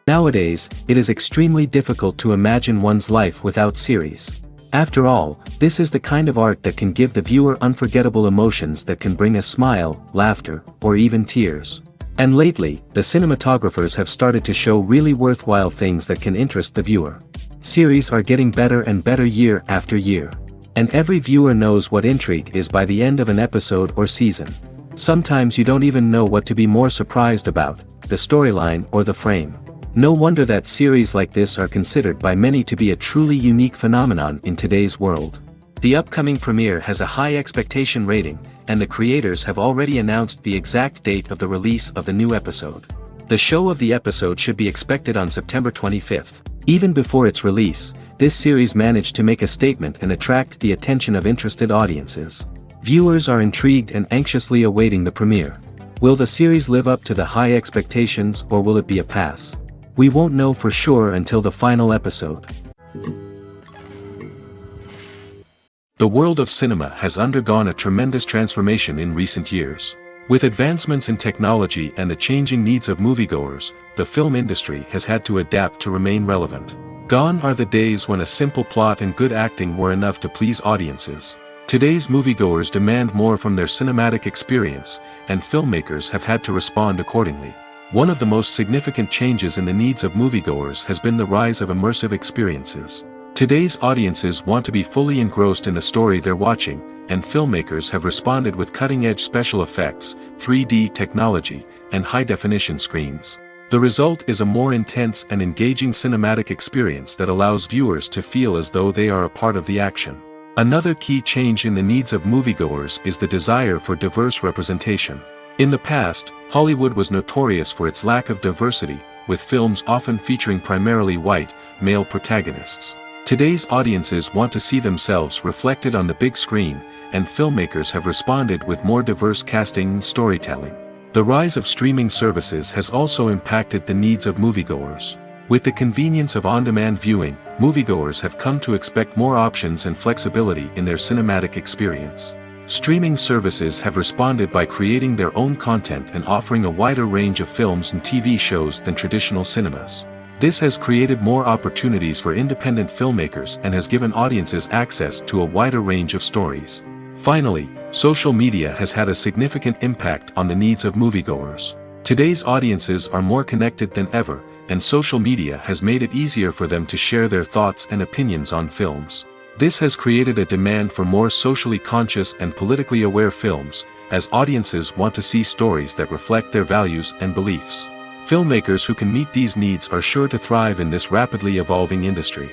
Nowadays, it is extremely difficult to imagine one's life without series. After all, this is the kind of art that can give the viewer unforgettable emotions that can bring a smile, laughter, or even tears. And lately, the cinematographers have started to show really worthwhile things that can interest the viewer. Series are getting better and better year after year. And every viewer knows what intrigue is by the end of an episode or season. Sometimes you don't even know what to be more surprised about, the storyline or the frame. No wonder that series like this are considered by many to be a truly unique phenomenon in today's world. The upcoming premiere has a high expectation rating, and the creators have already announced the exact date of the release of the new episode. The show of the episode should be expected on September 25th. Even before its release, this series managed to make a statement and attract the attention of interested audiences. Viewers are intrigued and anxiously awaiting the premiere. Will the series live up to the high expectations, or will it be a pass? We won't know for sure until the final episode. The world of cinema has undergone a tremendous transformation in recent years. With advancements in technology and the changing needs of moviegoers, the film industry has had to adapt to remain relevant. Gone are the days when a simple plot and good acting were enough to please audiences. Today's moviegoers demand more from their cinematic experience, and filmmakers have had to respond accordingly. One of the most significant changes in the needs of moviegoers has been the rise of immersive experiences. Today's audiences want to be fully engrossed in the story they're watching, and filmmakers have responded with cutting-edge special effects, 3D technology, and high-definition screens. The result is a more intense and engaging cinematic experience that allows viewers to feel as though they are a part of the action. Another key change in the needs of moviegoers is the desire for diverse representation. In the past, Hollywood was notorious for its lack of diversity, with films often featuring primarily white, male protagonists. Today's audiences want to see themselves reflected on the big screen, and filmmakers have responded with more diverse casting and storytelling. The rise of streaming services has also impacted the needs of moviegoers. With the convenience of on-demand viewing, moviegoers have come to expect more options and flexibility in their cinematic experience. Streaming services have responded by creating their own content and offering a wider range of films and TV shows than traditional cinemas. This has created more opportunities for independent filmmakers and has given audiences access to a wider range of stories. Finally, social media has had a significant impact on the needs of moviegoers. Today's audiences are more connected than ever, and social media has made it easier for them to share their thoughts and opinions on films. This has created a demand for more socially conscious and politically aware films, as audiences want to see stories that reflect their values and beliefs. Filmmakers who can meet these needs are sure to thrive in this rapidly evolving industry.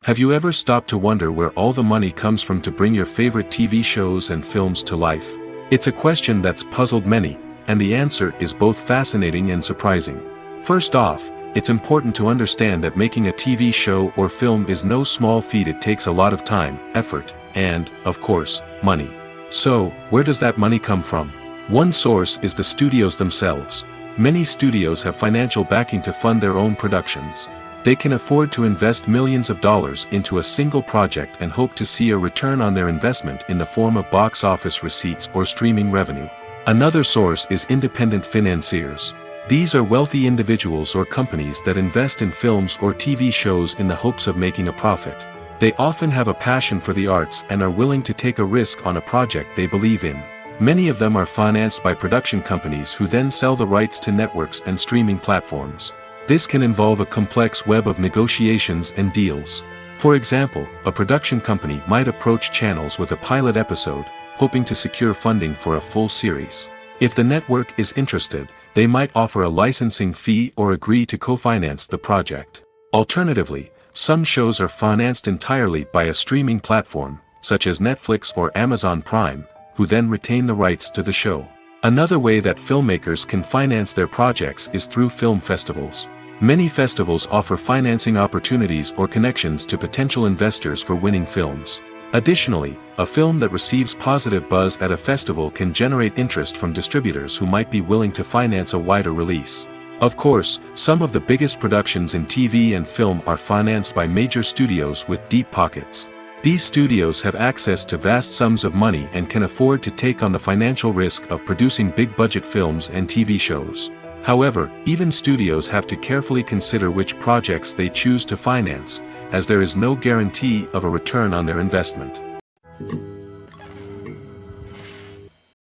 Have you ever stopped to wonder where all the money comes from to bring your favorite TV shows and films to life? It's a question that's puzzled many, and the answer is both fascinating and surprising. First off, it's important to understand that making a TV show or film is no small feat. It takes a lot of time, effort, and, of course, money. So, where does that money come from? One source is the studios themselves. Many studios have financial backing to fund their own productions. They can afford to invest millions of dollars into a single project and hope to see a return on their investment in the form of box office receipts or streaming revenue. Another source is independent financiers. These are wealthy individuals or companies that invest in films or TV shows in the hopes of making a profit. They often have a passion for the arts and are willing to take a risk on a project they believe in. Many of them are financed by production companies who then sell the rights to networks and streaming platforms. This can involve a complex web of negotiations and deals. For example, a production company might approach channels with a pilot episode, hoping to secure funding for a full series. If the network is interested, they might offer a licensing fee or agree to co-finance the project. Alternatively, some shows are financed entirely by a streaming platform, such as Netflix or Amazon Prime, who then retain the rights to the show. Another way that filmmakers can finance their projects is through film festivals. Many festivals offer financing opportunities or connections to potential investors for winning films. Additionally, a film that receives positive buzz at a festival can generate interest from distributors who might be willing to finance a wider release. Of course, some of the biggest productions in TV and film are financed by major studios with deep pockets. These studios have access to vast sums of money and can afford to take on the financial risk of producing big-budget films and TV shows. However, even studios have to carefully consider which projects they choose to finance, as there is no guarantee of a return on their investment.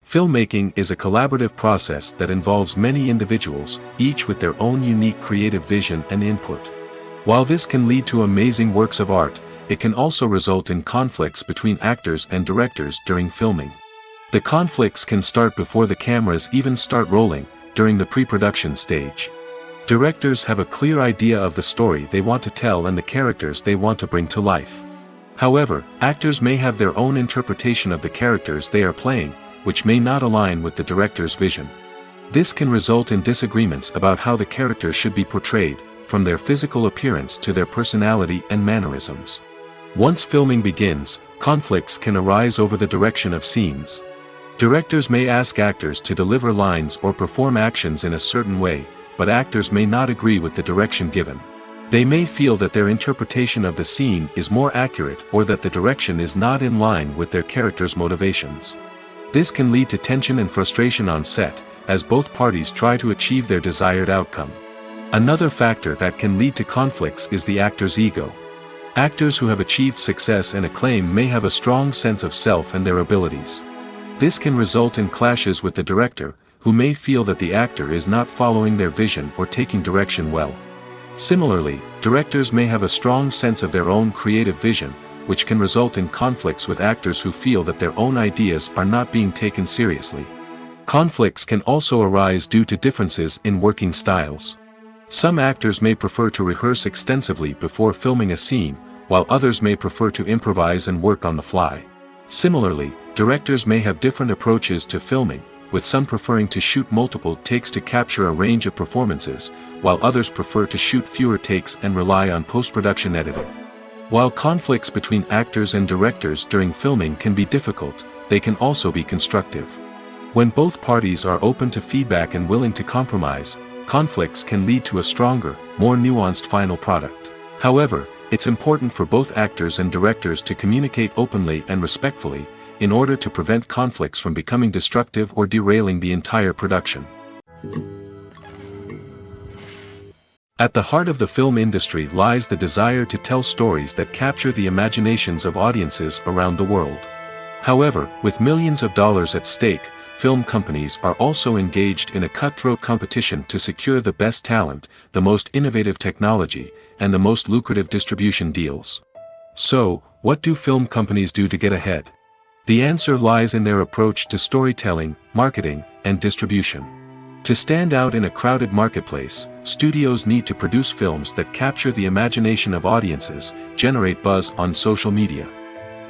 Filmmaking is a collaborative process that involves many individuals, each with their own unique creative vision and input. While this can lead to amazing works of art, it can also result in conflicts between actors and directors during filming. The conflicts can start before the cameras even start rolling, during the pre-production stage. Directors have a clear idea of the story they want to tell and the characters they want to bring to life. However, actors may have their own interpretation of the characters they are playing, which may not align with the director's vision. This can result in disagreements about how the characters should be portrayed, from their physical appearance to their personality and mannerisms. Once filming begins, conflicts can arise over the direction of scenes. Directors may ask actors to deliver lines or perform actions in a certain way, but actors may not agree with the direction given. They may feel that their interpretation of the scene is more accurate or that the direction is not in line with their character's motivations. This can lead to tension and frustration on set, as both parties try to achieve their desired outcome. Another factor that can lead to conflicts is the actor's ego. Actors who have achieved success and acclaim may have a strong sense of self and their abilities. This can result in clashes with the director, who may feel that the actor is not following their vision or taking direction well. Similarly, directors may have a strong sense of their own creative vision, which can result in conflicts with actors who feel that their own ideas are not being taken seriously. Conflicts can also arise due to differences in working styles. Some actors may prefer to rehearse extensively before filming a scene, while others may prefer to improvise and work on the fly. Similarly, directors may have different approaches to filming, with some preferring to shoot multiple takes to capture a range of performances, while others prefer to shoot fewer takes and rely on post-production editing. While conflicts between actors and directors during filming can be difficult, they can also be constructive. When both parties are open to feedback and willing to compromise, conflicts can lead to a stronger, more nuanced final product. However, it's important for both actors and directors to communicate openly and respectfully, in order to prevent conflicts from becoming destructive or derailing the entire production. At the heart of the film industry lies the desire to tell stories that capture the imaginations of audiences around the world. However, with millions of dollars at stake, film companies are also engaged in a cutthroat competition to secure the best talent, the most innovative technology, and the most lucrative distribution deals. So, what do film companies do to get ahead? The answer lies in their approach to storytelling, marketing, and distribution. To stand out in a crowded marketplace, studios need to produce films that capture the imagination of audiences, generate buzz on social media.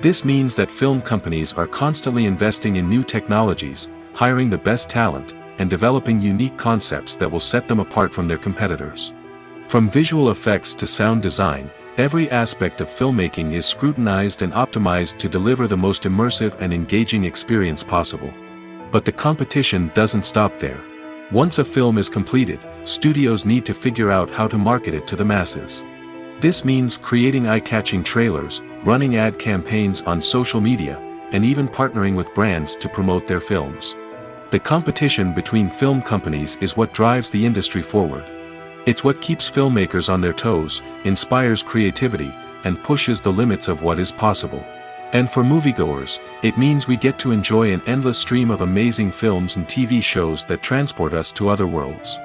This means that film companies are constantly investing in new technologies, hiring the best talent, and developing unique concepts that will set them apart from their competitors. From visual effects to sound design, every aspect of filmmaking is scrutinized and optimized to deliver the most immersive and engaging experience possible. But the competition doesn't stop there. Once a film is completed, studios need to figure out how to market it to the masses. This means creating eye-catching trailers, running ad campaigns on social media, and even partnering with brands to promote their films. The competition between film companies is what drives the industry forward. It's what keeps filmmakers on their toes, inspires creativity, and pushes the limits of what is possible. And for moviegoers, it means we get to enjoy an endless stream of amazing films and TV shows that transport us to other worlds.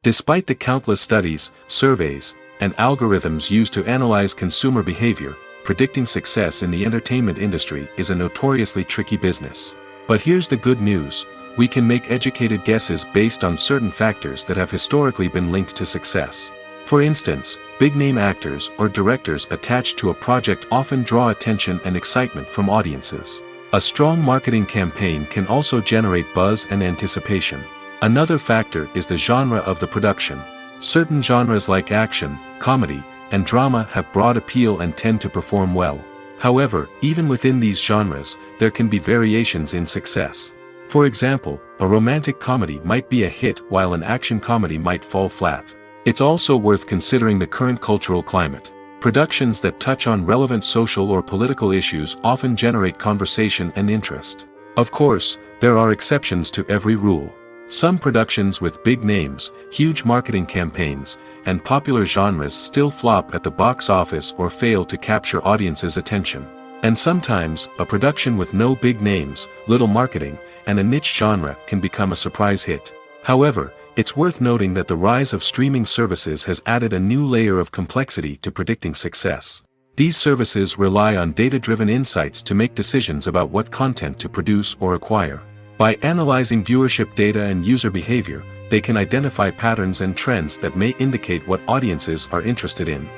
Despite the countless studies, surveys, and algorithms used to analyze consumer behavior, predicting success in the entertainment industry is a notoriously tricky business. But here's the good news: we can make educated guesses based on certain factors that have historically been linked to success. For instance, big-name actors or directors attached to a project often draw attention and excitement from audiences. A strong marketing campaign can also generate buzz and anticipation. Another factor is the genre of the production. Certain genres like action, comedy, and drama have broad appeal and tend to perform well. However, even within these genres, there can be variations in success. For example, a romantic comedy might be a hit while an action comedy might fall flat. It's also worth considering the current cultural climate. Productions that touch on relevant social or political issues often generate conversation and interest. Of course, there are exceptions to every rule. Some productions with big names, huge marketing campaigns, and popular genres still flop at the box office or fail to capture audiences' attention. And sometimes, a production with no big names, little marketing, and a niche genre can become a surprise hit. However, it's worth noting that the rise of streaming services has added a new layer of complexity to predicting success. These services rely on data-driven insights to make decisions about what content to produce or acquire. By analyzing viewership data and user behavior, they can identify patterns and trends that may indicate what audiences are interested in.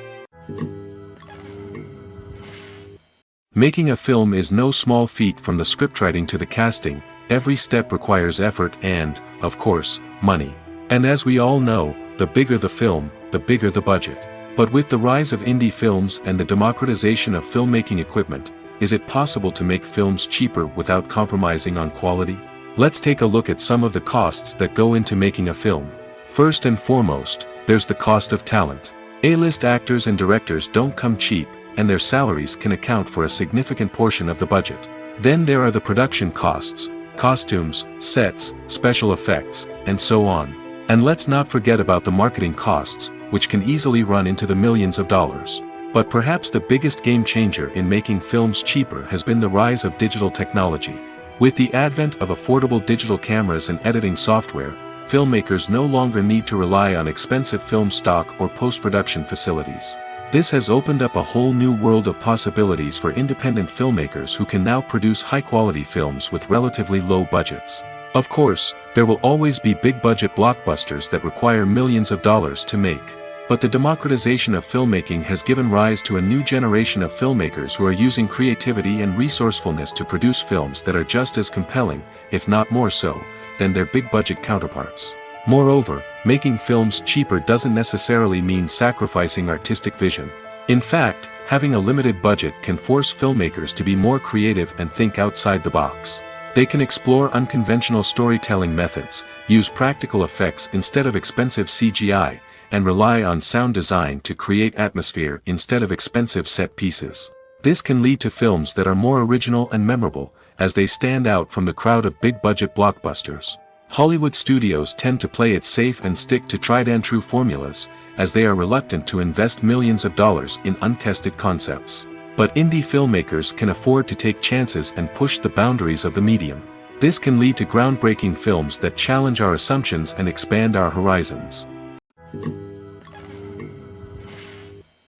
Making a film is no small feat. From the scriptwriting to the casting, every step requires effort and, of course, money. And as we all know, the bigger the film, the bigger the budget. But with the rise of indie films and the democratization of filmmaking equipment, is it possible to make films cheaper without compromising on quality? Let's take a look at some of the costs that go into making a film. First and foremost, there's the cost of talent. A-list actors and directors don't come cheap, and their salaries can account for a significant portion of the budget. Then there are the production costs, costumes, sets, special effects, and so on. And let's not forget about the marketing costs, which can easily run into the millions of dollars. But perhaps the biggest game changer in making films cheaper has been the rise of digital technology. With the advent of affordable digital cameras and editing software, filmmakers no longer need to rely on expensive film stock or post-production facilities. This has opened up a whole new world of possibilities for independent filmmakers who can now produce high-quality films with relatively low budgets. Of course, there will always be big-budget blockbusters that require millions of dollars to make. But the democratization of filmmaking has given rise to a new generation of filmmakers who are using creativity and resourcefulness to produce films that are just as compelling, if not more so, than their big-budget counterparts. Moreover, making films cheaper doesn't necessarily mean sacrificing artistic vision. In fact, having a limited budget can force filmmakers to be more creative and think outside the box. They can explore unconventional storytelling methods, use practical effects instead of expensive CGI, and rely on sound design to create atmosphere instead of expensive set pieces. This can lead to films that are more original and memorable, as they stand out from the crowd of big-budget blockbusters. Hollywood studios tend to play it safe and stick to tried-and-true formulas, as they are reluctant to invest millions of dollars in untested concepts. But indie filmmakers can afford to take chances and push the boundaries of the medium. This can lead to groundbreaking films that challenge our assumptions and expand our horizons.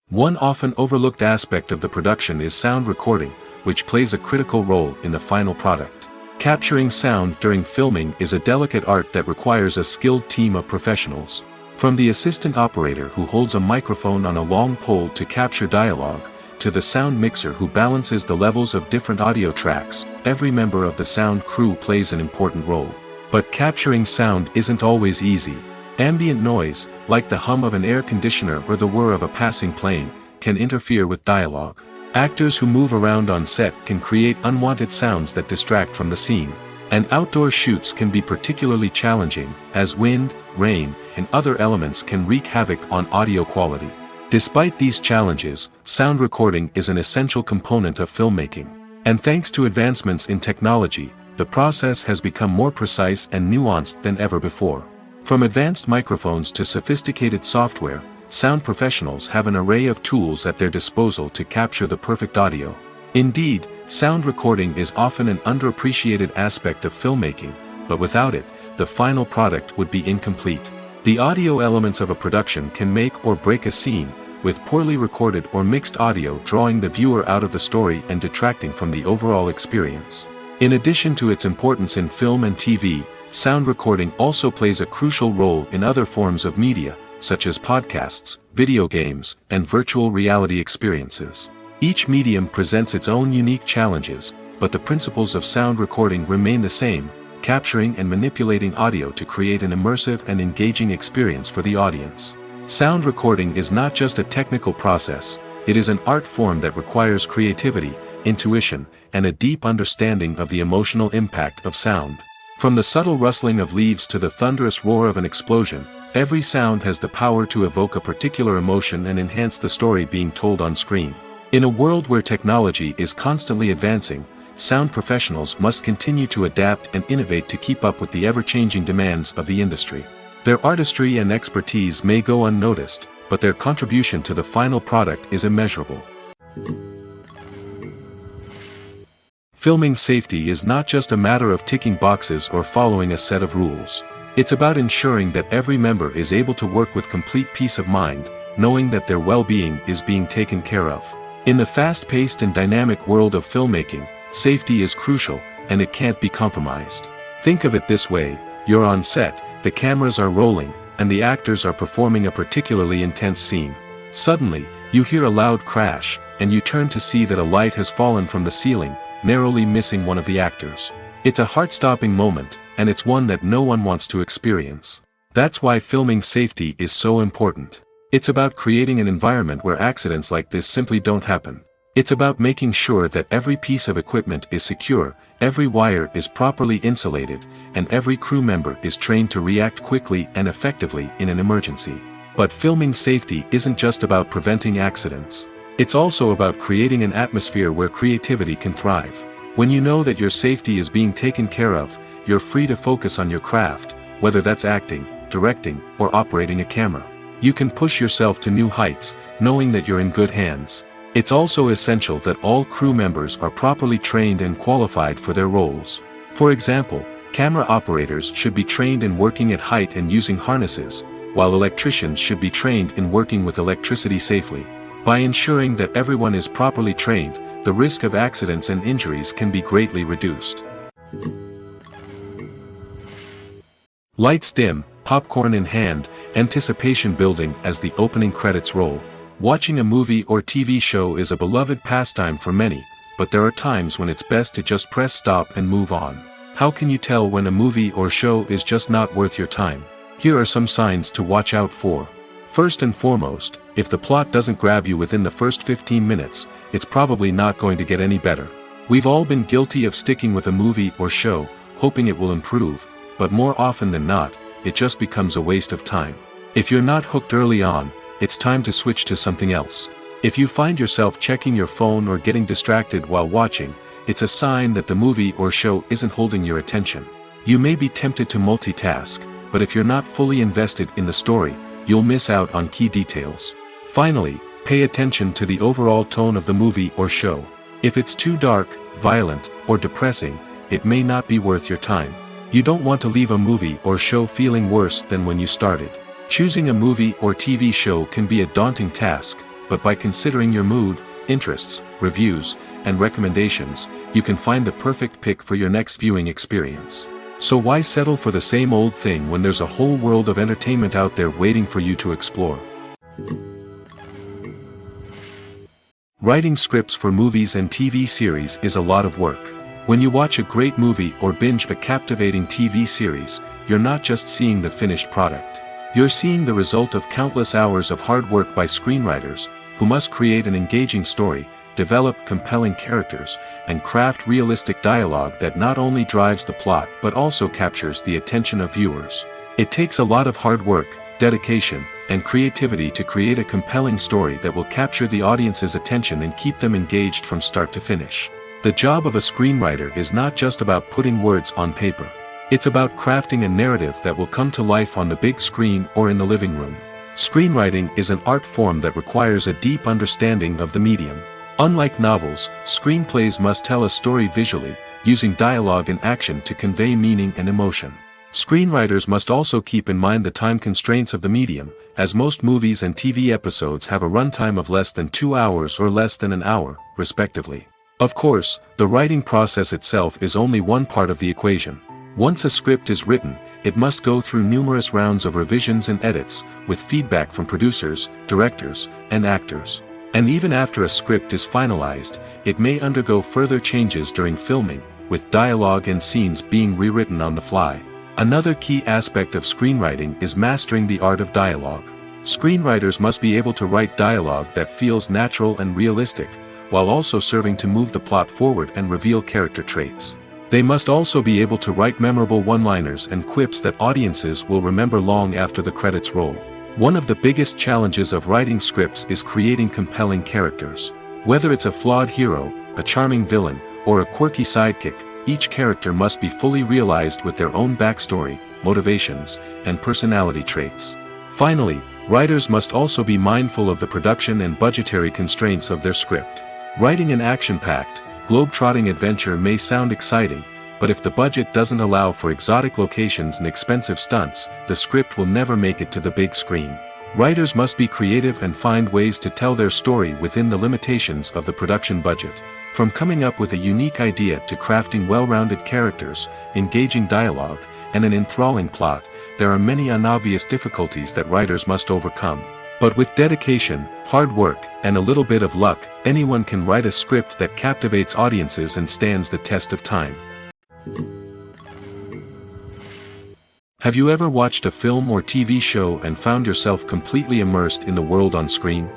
One often overlooked aspect of the production is sound recording, which plays a critical role in the final product. Capturing sound during filming is a delicate art that requires a skilled team of professionals. From the assistant operator who holds a microphone on a long pole to capture dialogue, to the sound mixer who balances the levels of different audio tracks, every member of the sound crew plays an important role. But capturing sound isn't always easy. Ambient noise, like the hum of an air conditioner or the whir of a passing plane, can interfere with dialogue. Actors who move around on set can create unwanted sounds that distract from the scene. And outdoor shoots can be particularly challenging, as wind, rain, and other elements can wreak havoc on audio quality. Despite these challenges, sound recording is an essential component of filmmaking. And thanks to advancements in technology, the process has become more precise and nuanced than ever before. From advanced microphones to sophisticated software, sound professionals have an array of tools at their disposal to capture the perfect audio. Indeed, sound recording is often an underappreciated aspect of filmmaking, but without it, the final product would be incomplete. The audio elements of a production can make or break a scene, with poorly recorded or mixed audio drawing the viewer out of the story and detracting from the overall experience. In addition to its importance in film and TV, sound recording also plays a crucial role in other forms of media, such as podcasts, video games, and virtual reality experiences. Each medium presents its own unique challenges, but the principles of sound recording remain the same: capturing and manipulating audio to create an immersive and engaging experience for the audience. Sound recording is not just a technical process, it is an art form that requires creativity, intuition, and a deep understanding of the emotional impact of sound. From the subtle rustling of leaves to the thunderous roar of an explosion, Every sound has the power to evoke a particular emotion and enhance the story being told on screen. In a world where technology is constantly advancing, sound professionals must continue to adapt and innovate to keep up with the ever-changing demands of the industry. Their artistry and expertise may go unnoticed, but their contribution to the final product is immeasurable. Filming safety is not just a matter of ticking boxes or following a set of rules. It's about ensuring that every member is able to work with complete peace of mind, knowing that their well-being is being taken care of. In the fast-paced and dynamic world of filmmaking, safety is crucial, and it can't be compromised. Think of it this way: you're on set, the cameras are rolling, and the actors are performing a particularly intense scene. Suddenly, you hear a loud crash, and you turn to see that a light has fallen from the ceiling, narrowly missing one of the actors. It's a heart-stopping moment, and it's one that no one wants to experience. That's why filming safety is so important. It's about creating an environment where accidents like this simply don't happen. It's about making sure that every piece of equipment is secure, every wire is properly insulated, and every crew member is trained to react quickly and effectively in an emergency. But filming safety isn't just about preventing accidents. It's also about creating an atmosphere where creativity can thrive. When you know that your safety is being taken care of, you're free to focus on your craft, whether that's acting, directing, or operating a camera. You can push yourself to new heights, knowing that you're in good hands. It's also essential that all crew members are properly trained and qualified for their roles. For example, camera operators should be trained in working at height and using harnesses, while electricians should be trained in working with electricity safely. By ensuring that everyone is properly trained, the risk of accidents and injuries can be greatly reduced. Lights dim, popcorn in hand, anticipation building as the opening credits roll. Watching a movie or TV show is a beloved pastime for many, but there are times when it's best to just press stop and move on. How can you tell when a movie or show is just not worth your time? Here are some signs to watch out for. First and foremost, if the plot doesn't grab you within the first 15 minutes, it's probably not going to get any better. We've all been guilty of sticking with a movie or show, hoping it will improve, but more often than not, it just becomes a waste of time. If you're not hooked early on, it's time to switch to something else. If you find yourself checking your phone or getting distracted while watching, it's a sign that the movie or show isn't holding your attention. You may be tempted to multitask, but if you're not fully invested in the story, you'll miss out on key details. Finally, pay attention to the overall tone of the movie or show. If it's too dark, violent, or depressing, it may not be worth your time. You don't want to leave a movie or show feeling worse than when you started. Choosing a movie or TV show can be a daunting task, but by considering your mood, interests, reviews, and recommendations, you can find the perfect pick for your next viewing experience. So why settle for the same old thing when there's a whole world of entertainment out there waiting for you to explore? Writing scripts for movies and TV series is a lot of work. When you watch a great movie or binge a captivating TV series, you're not just seeing the finished product. You're seeing the result of countless hours of hard work by screenwriters, who must create an engaging story, develop compelling characters, and craft realistic dialogue that not only drives the plot but also captures the attention of viewers. It takes a lot of hard work, dedication, and creativity to create a compelling story that will capture the audience's attention and keep them engaged from start to finish. The job of a screenwriter is not just about putting words on paper. It's about crafting a narrative that will come to life on the big screen or in the living room. Screenwriting is an art form that requires a deep understanding of the medium. Unlike novels, screenplays must tell a story visually, using dialogue and action to convey meaning and emotion. Screenwriters must also keep in mind the time constraints of the medium, as most movies and TV episodes have a runtime of less than 2 hours or less than an hour, respectively. Of course, the writing process itself is only one part of the equation. Once a script is written, it must go through numerous rounds of revisions and edits, with feedback from producers, directors, and actors. And even after a script is finalized, it may undergo further changes during filming, with dialogue and scenes being rewritten on the fly. Another key aspect of screenwriting is mastering the art of dialogue. Screenwriters must be able to write dialogue that feels natural and realistic, while also serving to move the plot forward and reveal character traits. They must also be able to write memorable one-liners and quips that audiences will remember long after the credits roll. One of the biggest challenges of writing scripts is creating compelling characters. Whether it's a flawed hero, a charming villain, or a quirky sidekick, each character must be fully realized with their own backstory, motivations, and personality traits. Finally, writers must also be mindful of the production and budgetary constraints of their script. Writing an action-packed, globe-trotting adventure may sound exciting, but if the budget doesn't allow for exotic locations and expensive stunts, the script will never make it to the big screen. Writers must be creative and find ways to tell their story within the limitations of the production budget. From coming up with a unique idea to crafting well-rounded characters, engaging dialogue, and an enthralling plot, there are many unobvious difficulties that writers must overcome. But with dedication, hard work, and a little bit of luck, anyone can write a script that captivates audiences and stands the test of time. Have you ever watched a film or TV show and found yourself completely immersed in the world on screen?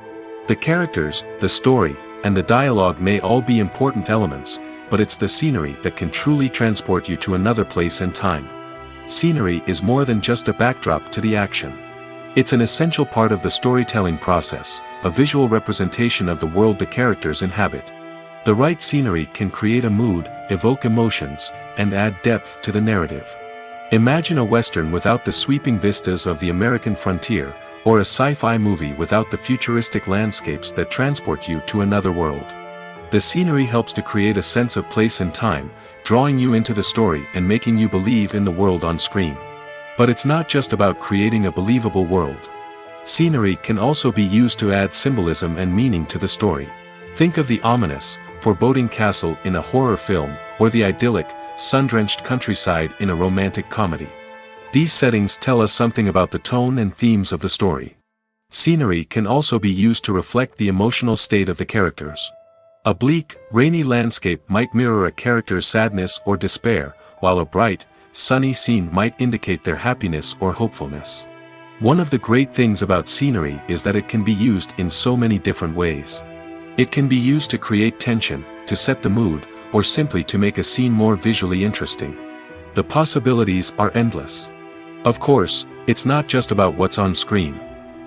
The characters, the story, and the dialogue may all be important elements, but it's the scenery that can truly transport you to another place and time. Scenery is more than just a backdrop to the action. It's an essential part of the storytelling process, a visual representation of the world the characters inhabit. The right scenery can create a mood, evoke emotions, and add depth to the narrative. Imagine a Western without the sweeping vistas of the American frontier, or a sci-fi movie without the futuristic landscapes that transport you to another world. The scenery helps to create a sense of place and time, drawing you into the story and making you believe in the world on screen. But it's not just about creating a believable world. Scenery can also be used to add symbolism and meaning to the story. Think of the ominous, foreboding castle in a horror film, or the idyllic, sun-drenched countryside in a romantic comedy. These settings tell us something about the tone and themes of the story. Scenery can also be used to reflect the emotional state of the characters. A bleak, rainy landscape might mirror a character's sadness or despair, while a bright, sunny scene might indicate their happiness or hopefulness. One of the great things about scenery is that it can be used in so many different ways. It can be used to create tension, to set the mood, or simply to make a scene more visually interesting. The possibilities are endless. Of course, it's not just about what's on screen.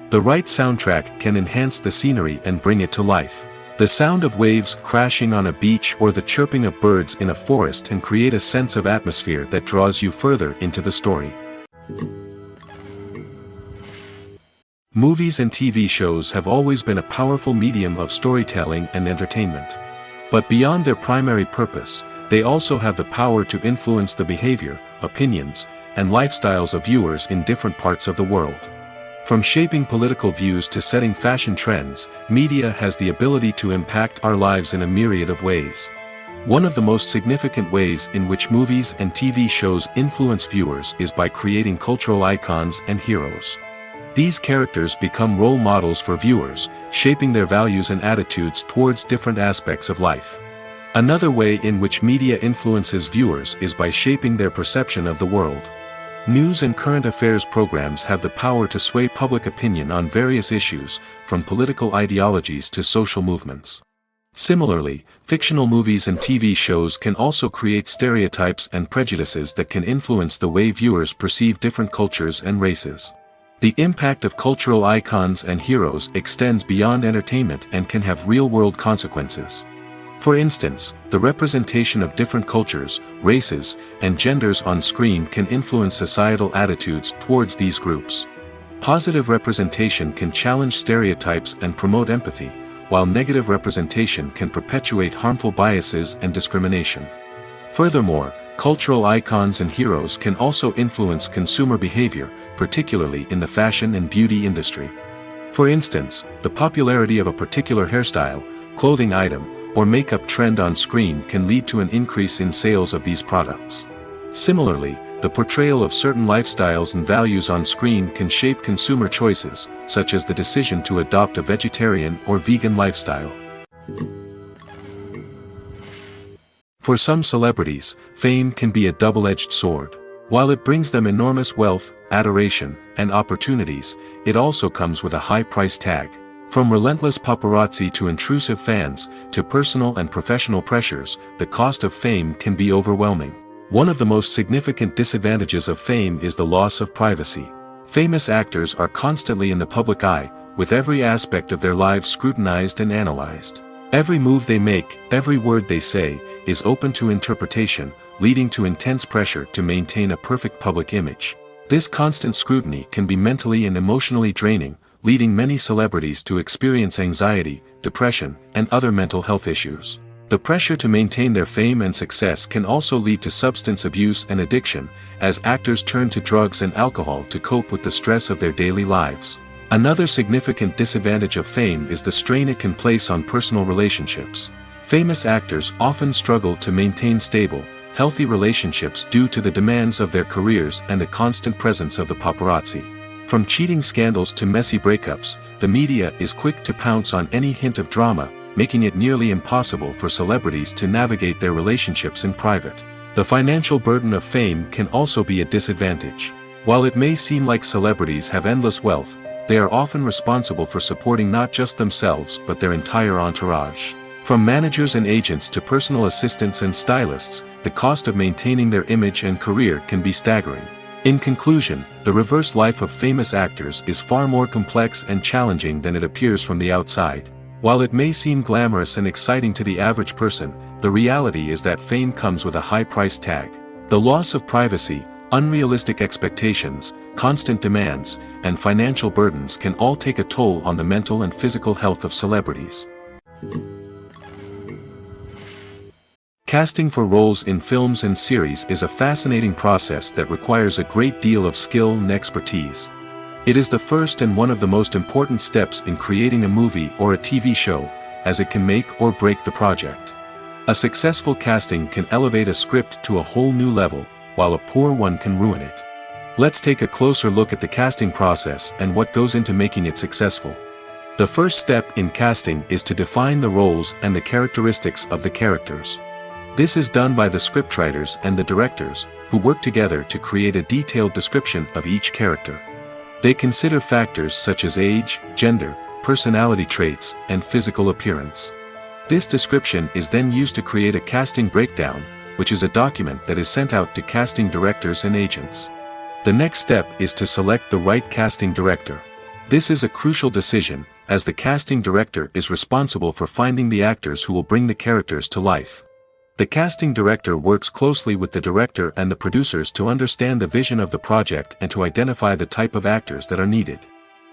The right soundtrack can enhance the scenery and bring it to life. The sound of waves crashing on a beach or the chirping of birds in a forest can create a sense of atmosphere that draws you further into the story. Movies and TV shows have always been a powerful medium of storytelling and entertainment. But beyond their primary purpose, they also have the power to influence the behavior, opinions, and lifestyles of viewers in different parts of the world. From shaping political views to setting fashion trends, media has the ability to impact our lives in a myriad of ways. One of the most significant ways in which movies and TV shows influence viewers is by creating cultural icons and heroes. These characters become role models for viewers, shaping their values and attitudes towards different aspects of life. Another way in which media influences viewers is by shaping their perception of the world. News and current affairs programs have the power to sway public opinion on various issues, from political ideologies to social movements. Similarly, fictional movies and TV shows can also create stereotypes and prejudices that can influence the way viewers perceive different cultures and races. The impact of cultural icons and heroes extends beyond entertainment and can have real-world consequences. For instance, the representation of different cultures, races, and genders on screen can influence societal attitudes towards these groups. Positive representation can challenge stereotypes and promote empathy, while negative representation can perpetuate harmful biases and discrimination. Furthermore, cultural icons and heroes can also influence consumer behavior, particularly in the fashion and beauty industry. For instance, the popularity of a particular hairstyle, clothing item, or makeup trend on screen can lead to an increase in sales of these products. Similarly, the portrayal of certain lifestyles and values on screen can shape consumer choices, such as the decision to adopt a vegetarian or vegan lifestyle. For some celebrities, fame can be a double-edged sword. While it brings them enormous wealth, adoration, and opportunities, it also comes with a high price tag. From relentless paparazzi to intrusive fans, to personal and professional pressures, the cost of fame can be overwhelming. One of the most significant disadvantages of fame is the loss of privacy. Famous actors are constantly in the public eye, with every aspect of their lives scrutinized and analyzed. Every move they make, every word they say, is open to interpretation, leading to intense pressure to maintain a perfect public image. This constant scrutiny can be mentally and emotionally draining, leading many celebrities to experience anxiety, depression, and other mental health issues. The pressure to maintain their fame and success can also lead to substance abuse and addiction, as actors turn to drugs and alcohol to cope with the stress of their daily lives. Another significant disadvantage of fame is the strain it can place on personal relationships. Famous actors often struggle to maintain stable, healthy relationships due to the demands of their careers and the constant presence of the paparazzi. From cheating scandals to messy breakups, the media is quick to pounce on any hint of drama, making it nearly impossible for celebrities to navigate their relationships in private. The financial burden of fame can also be a disadvantage. While it may seem like celebrities have endless wealth, they are often responsible for supporting not just themselves but their entire entourage. From managers and agents to personal assistants and stylists, the cost of maintaining their image and career can be staggering. In conclusion, the reverse life of famous actors is far more complex and challenging than it appears from the outside. While it may seem glamorous and exciting to the average person, the reality is that fame comes with a high price tag. The loss of privacy, unrealistic expectations, constant demands, and financial burdens can all take a toll on the mental and physical health of celebrities. Casting for roles in films and series is a fascinating process that requires a great deal of skill and expertise. It is the first and one of the most important steps in creating a movie or a TV show, as it can make or break the project. A successful casting can elevate a script to a whole new level, while a poor one can ruin it. Let's take a closer look at the casting process and what goes into making it successful. The first step in casting is to define the roles and the characteristics of the characters. This is done by the scriptwriters and the directors, who work together to create a detailed description of each character. They consider factors such as age, gender, personality traits, and physical appearance. This description is then used to create a casting breakdown, which is a document that is sent out to casting directors and agents. The next step is to select the right casting director. This is a crucial decision, as the casting director is responsible for finding the actors who will bring the characters to life. The casting director works closely with the director and the producers to understand the vision of the project and to identify the type of actors that are needed.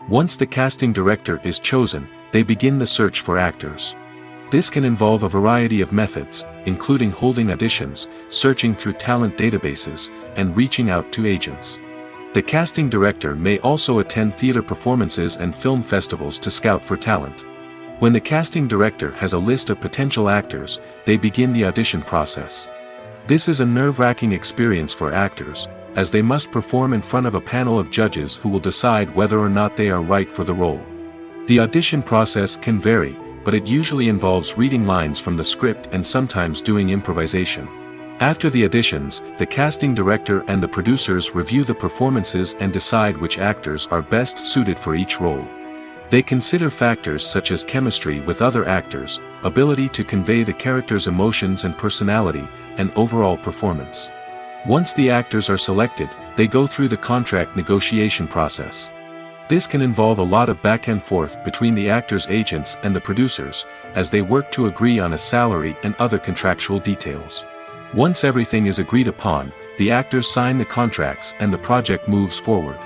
Once the casting director is chosen, they begin the search for actors. This can involve a variety of methods, including holding auditions, searching through talent databases, and reaching out to agents. The casting director may also attend theater performances and film festivals to scout for talent. When the casting director has a list of potential actors, they begin the audition process. This is a nerve-wracking experience for actors, as they must perform in front of a panel of judges who will decide whether or not they are right for the role. The audition process can vary, but it usually involves reading lines from the script and sometimes doing improvisation. After the auditions, the casting director and the producers review the performances and decide which actors are best suited for each role. They consider factors such as chemistry with other actors, ability to convey the character's emotions and personality, and overall performance. Once the actors are selected, they go through the contract negotiation process. This can involve a lot of back and forth between the actors' agents and the producers, as they work to agree on a salary and other contractual details. Once everything is agreed upon, the actors sign the contracts and the project moves forward.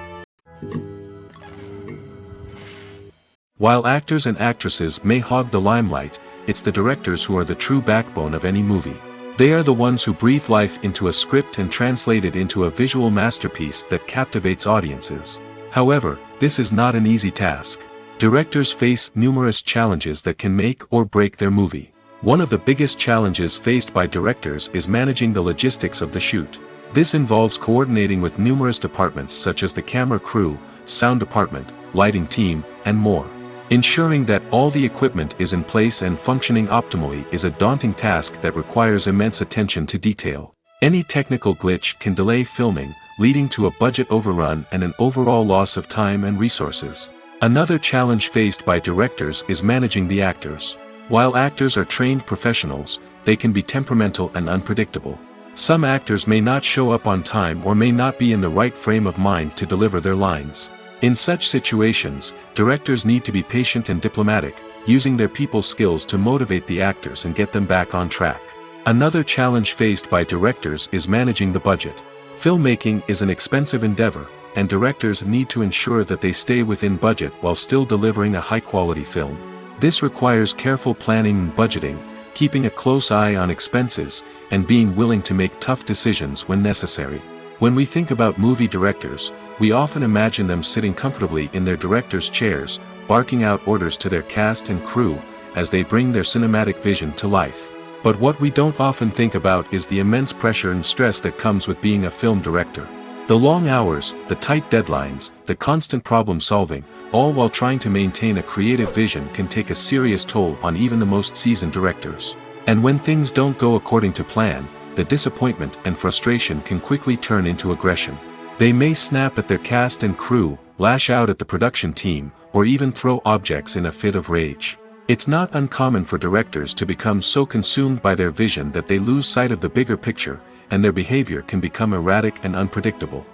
While actors and actresses may hog the limelight, it's the directors who are the true backbone of any movie. They are the ones who breathe life into a script and translate it into a visual masterpiece that captivates audiences. However, this is not an easy task. Directors face numerous challenges that can make or break their movie. One of the biggest challenges faced by directors is managing the logistics of the shoot. This involves coordinating with numerous departments such as the camera crew, sound department, lighting team, and more. Ensuring that all the equipment is in place and functioning optimally is a daunting task that requires immense attention to detail. Any technical glitch can delay filming, leading to a budget overrun and an overall loss of time and resources. Another challenge faced by directors is managing the actors. While actors are trained professionals, they can be temperamental and unpredictable. Some actors may not show up on time or may not be in the right frame of mind to deliver their lines. In such situations, directors need to be patient and diplomatic, using their people skills to motivate the actors and get them back on track. Another challenge faced by directors is managing the budget. Filmmaking is an expensive endeavor, and directors need to ensure that they stay within budget while still delivering a high-quality film. This requires careful planning and budgeting, keeping a close eye on expenses, and being willing to make tough decisions when necessary. When we think about movie directors, we often imagine them sitting comfortably in their director's chairs, barking out orders to their cast and crew, as they bring their cinematic vision to life. But what we don't often think about is the immense pressure and stress that comes with being a film director. The long hours, the tight deadlines, the constant problem solving, all while trying to maintain a creative vision can take a serious toll on even the most seasoned directors. And when things don't go according to plan, the disappointment and frustration can quickly turn into aggression. They may snap at their cast and crew, lash out at the production team, or even throw objects in a fit of rage. It's not uncommon for directors to become so consumed by their vision that they lose sight of the bigger picture, and their behavior can become erratic and unpredictable.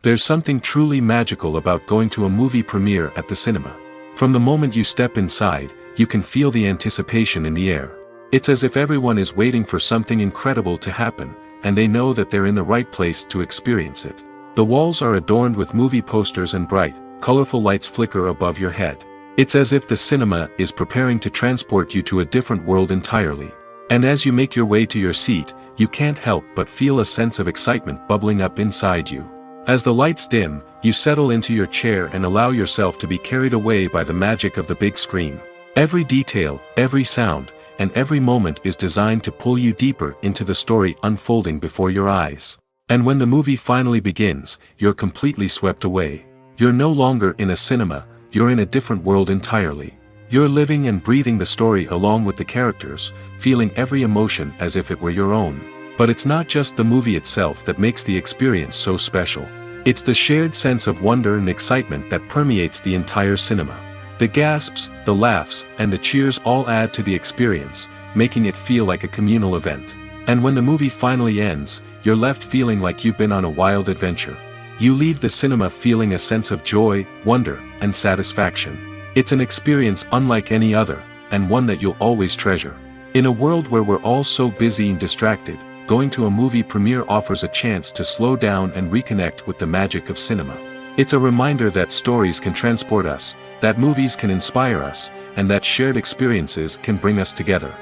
There's something truly magical about going to a movie premiere at the cinema. From the moment you step inside, you can feel the anticipation in the air. It's as if everyone is waiting for something incredible to happen, and they know that they're in the right place to experience it. The walls are adorned with movie posters and bright, colorful lights flicker above your head. It's as if the cinema is preparing to transport you to a different world entirely. And as you make your way to your seat, you can't help but feel a sense of excitement bubbling up inside you. As the lights dim, you settle into your chair and allow yourself to be carried away by the magic of the big screen. Every detail, every sound, and every moment is designed to pull you deeper into the story unfolding before your eyes. And when the movie finally begins, you're completely swept away. You're no longer in a cinema, you're in a different world entirely. You're living and breathing the story along with the characters, feeling every emotion as if it were your own. But it's not just the movie itself that makes the experience so special. It's the shared sense of wonder and excitement that permeates the entire cinema. The gasps, the laughs, and the cheers all add to the experience, making it feel like a communal event. And when the movie finally ends, you're left feeling like you've been on a wild adventure. You leave the cinema feeling a sense of joy, wonder, and satisfaction. It's an experience unlike any other, and one that you'll always treasure. In a world where we're all so busy and distracted, going to a movie premiere offers a chance to slow down and reconnect with the magic of cinema. It's a reminder that stories can transport us, that movies can inspire us, and that shared experiences can bring us together.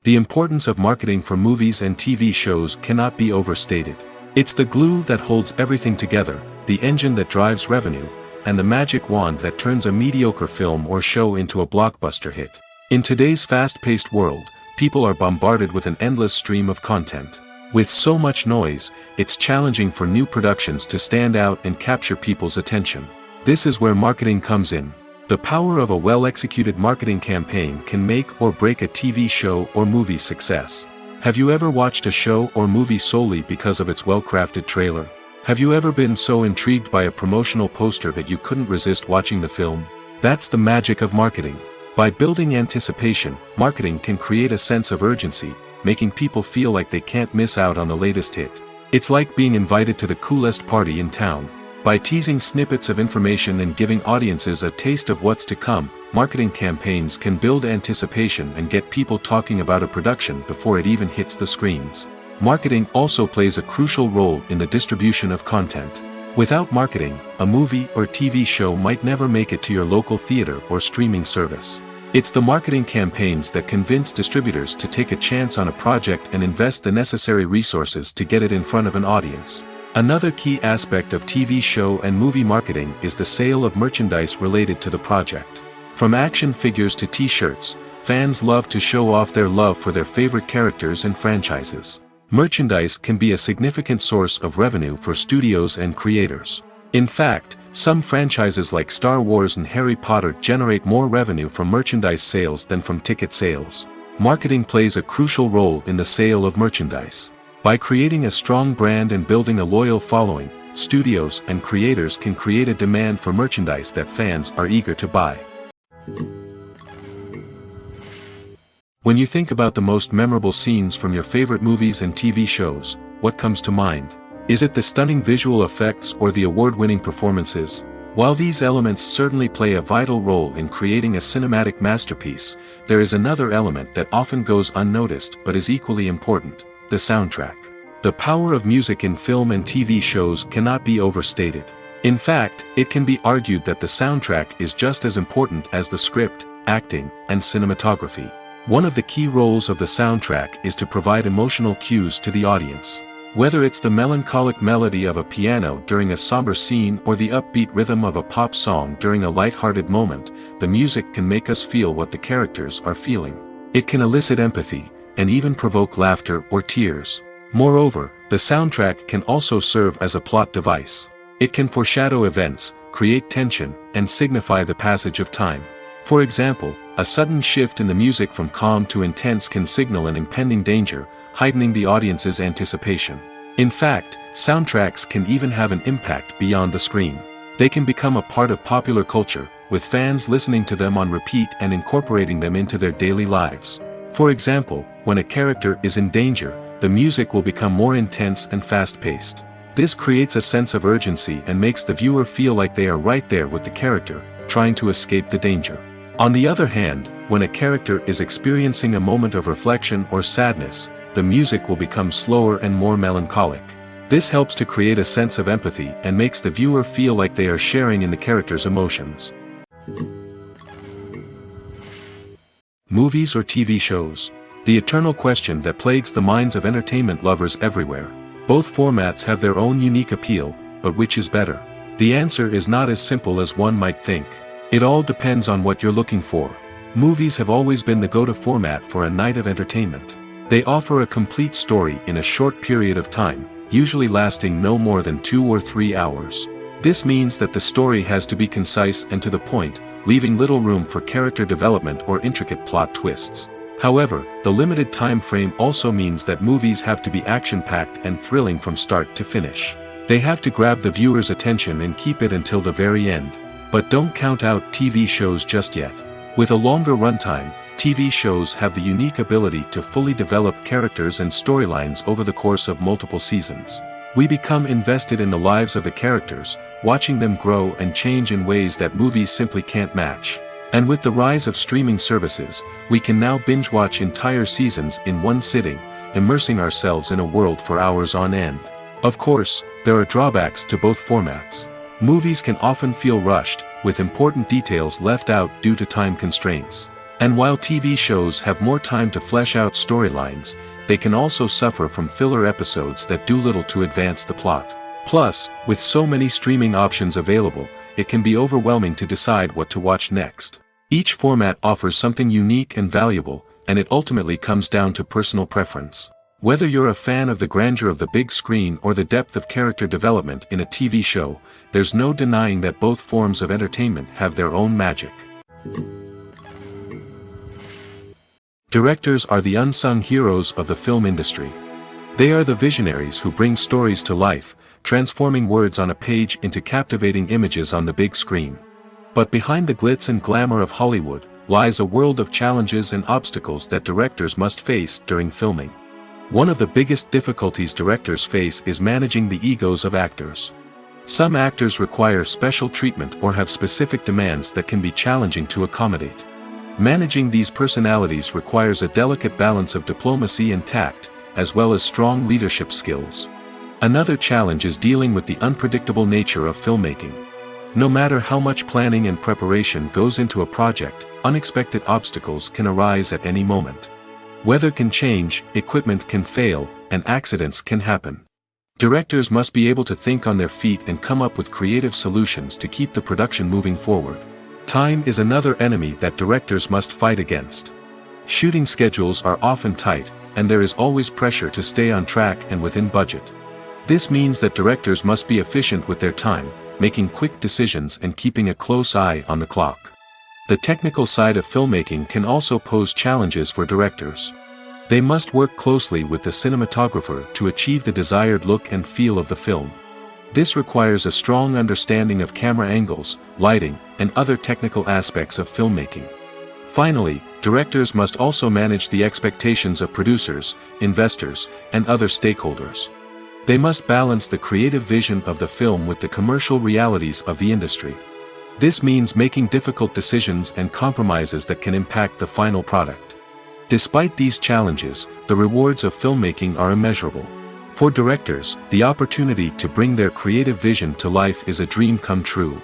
The importance of marketing for movies and TV shows cannot be overstated. It's the glue that holds everything together, the engine that drives revenue, and the magic wand that turns a mediocre film or show into a blockbuster hit. In today's fast-paced world, people are bombarded with an endless stream of content. With so much noise, it's challenging for new productions to stand out and capture people's attention. This is where marketing comes in. The power of a well-executed marketing campaign can make or break a TV show or movie's success. Have you ever watched a show or movie solely because of its well-crafted trailer? Have you ever been so intrigued by a promotional poster that you couldn't resist watching the film? That's the magic of marketing. By building anticipation, marketing can create a sense of urgency, making people feel like they can't miss out on the latest hit. It's like being invited to the coolest party in town. By teasing snippets of information and giving audiences a taste of what's to come, marketing campaigns can build anticipation and get people talking about a production before it even hits the screens. Marketing also plays a crucial role in the distribution of content. Without marketing, a movie or TV show might never make it to your local theater or streaming service. It's the marketing campaigns that convince distributors to take a chance on a project and invest the necessary resources to get it in front of an audience. Another key aspect of TV show and movie marketing is the sale of merchandise related to the project. From action figures to t-shirts, fans love to show off their love for their favorite characters and franchises. Merchandise can be a significant source of revenue for studios and creators. In fact, some franchises like Star Wars and Harry Potter generate more revenue from merchandise sales than from ticket sales. Marketing plays a crucial role in the sale of merchandise. By creating a strong brand and building a loyal following, studios and creators can create a demand for merchandise that fans are eager to buy. When you think about the most memorable scenes from your favorite movies and TV shows, what comes to mind? Is it the stunning visual effects or the award-winning performances? While these elements certainly play a vital role in creating a cinematic masterpiece, there is another element that often goes unnoticed but is equally important: the soundtrack. The power of music in film and TV shows cannot be overstated. In fact, it can be argued that the soundtrack is just as important as the script, acting, and cinematography. One of the key roles of the soundtrack is to provide emotional cues to the audience. Whether it's the melancholic melody of a piano during a somber scene or the upbeat rhythm of a pop song during a light-hearted moment, the music can make us feel what the characters are feeling. It can elicit empathy, and even provoke laughter or tears. Moreover, the soundtrack can also serve as a plot device. It can foreshadow events, create tension, and signify the passage of time. For example, a sudden shift in the music from calm to intense can signal an impending danger, heightening the audience's anticipation. In fact, soundtracks can even have an impact beyond the screen. They can become a part of popular culture, with fans listening to them on repeat and incorporating them into their daily lives. For example, when a character is in danger, the music will become more intense and fast-paced. This creates a sense of urgency and makes the viewer feel like they are right there with the character, trying to escape the danger. On the other hand, when a character is experiencing a moment of reflection or sadness, the music will become slower and more melancholic. This helps to create a sense of empathy and makes the viewer feel like they are sharing in the character's emotions. Movies or TV shows? The eternal question that plagues the minds of entertainment lovers everywhere. Both formats have their own unique appeal, but which is better? The answer is not as simple as one might think. It all depends on what you're looking for. Movies have always been the go-to format for a night of entertainment. They offer a complete story in a short period of time, usually lasting no more than 2 or 3 hours. This means that the story has to be concise and to the point, leaving little room for character development or intricate plot twists. However, the limited time frame also means that movies have to be action-packed and thrilling from start to finish. They have to grab the viewer's attention and keep it until the very end. But don't count out TV shows just yet. With a longer runtime, TV shows have the unique ability to fully develop characters and storylines over the course of multiple seasons. We become invested in the lives of the characters, watching them grow and change in ways that movies simply can't match. And with the rise of streaming services, we can now binge-watch entire seasons in one sitting, immersing ourselves in a world for hours on end. Of course, there are drawbacks to both formats. Movies can often feel rushed, with important details left out due to time constraints. And while TV shows have more time to flesh out storylines, they can also suffer from filler episodes that do little to advance the plot. Plus, with so many streaming options available, it can be overwhelming to decide what to watch next. Each format offers something unique and valuable, and it ultimately comes down to personal preference. Whether you're a fan of the grandeur of the big screen or the depth of character development in a TV show, there's no denying that both forms of entertainment have their own magic. Directors are the unsung heroes of the film industry. They are the visionaries who bring stories to life, transforming words on a page into captivating images on the big screen. But behind the glitz and glamour of Hollywood, lies a world of challenges and obstacles that directors must face during filming. One of the biggest difficulties directors face is managing the egos of actors. Some actors require special treatment or have specific demands that can be challenging to accommodate. Managing these personalities requires a delicate balance of diplomacy and tact, as well as strong leadership skills. Another challenge is dealing with the unpredictable nature of filmmaking. No matter how much planning and preparation goes into a project, unexpected obstacles can arise at any moment. Weather can change, equipment can fail, and accidents can happen. Directors must be able to think on their feet and come up with creative solutions to keep the production moving forward. Time is another enemy that directors must fight against. Shooting schedules are often tight, and there is always pressure to stay on track and within budget. This means that directors must be efficient with their time, making quick decisions and keeping a close eye on the clock. The technical side of filmmaking can also pose challenges for directors. They must work closely with the cinematographer to achieve the desired look and feel of the film. This requires a strong understanding of camera angles, lighting, and other technical aspects of filmmaking. Finally, directors must also manage the expectations of producers, investors, and other stakeholders. They must balance the creative vision of the film with the commercial realities of the industry. This means making difficult decisions and compromises that can impact the final product. Despite these challenges, the rewards of filmmaking are immeasurable. For directors, the opportunity to bring their creative vision to life is a dream come true.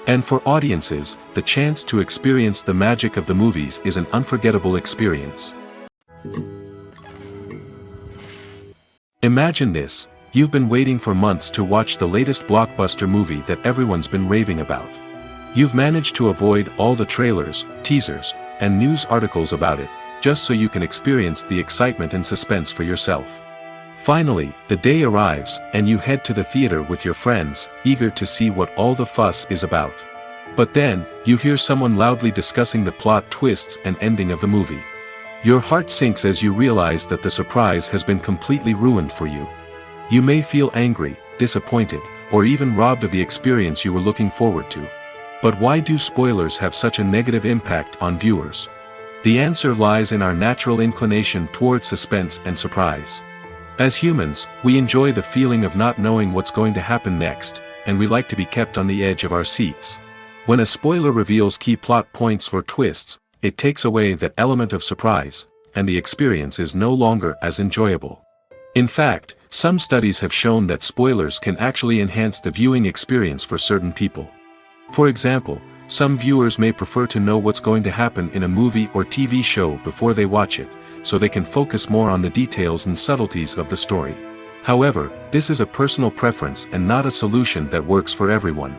And for audiences, the chance to experience the magic of the movies is an unforgettable experience. Imagine this: you've been waiting for months to watch the latest blockbuster movie that everyone's been raving about. You've managed to avoid all the trailers, teasers, and news articles about it, just so you can experience the excitement and suspense for yourself. Finally, the day arrives, and you head to the theater with your friends, eager to see what all the fuss is about. But then, you hear someone loudly discussing the plot twists and ending of the movie. Your heart sinks as you realize that the surprise has been completely ruined for you. You may feel angry, disappointed, or even robbed of the experience you were looking forward to. But why do spoilers have such a negative impact on viewers? The answer lies in our natural inclination toward suspense and surprise. As humans, we enjoy the feeling of not knowing what's going to happen next, and we like to be kept on the edge of our seats. When a spoiler reveals key plot points or twists, it takes away that element of surprise, and the experience is no longer as enjoyable. In fact, some studies have shown that spoilers can actually enhance the viewing experience for certain people. For example, some viewers may prefer to know what's going to happen in a movie or TV show before they watch it, so they can focus more on the details and subtleties of the story. However, this is a personal preference and not a solution that works for everyone.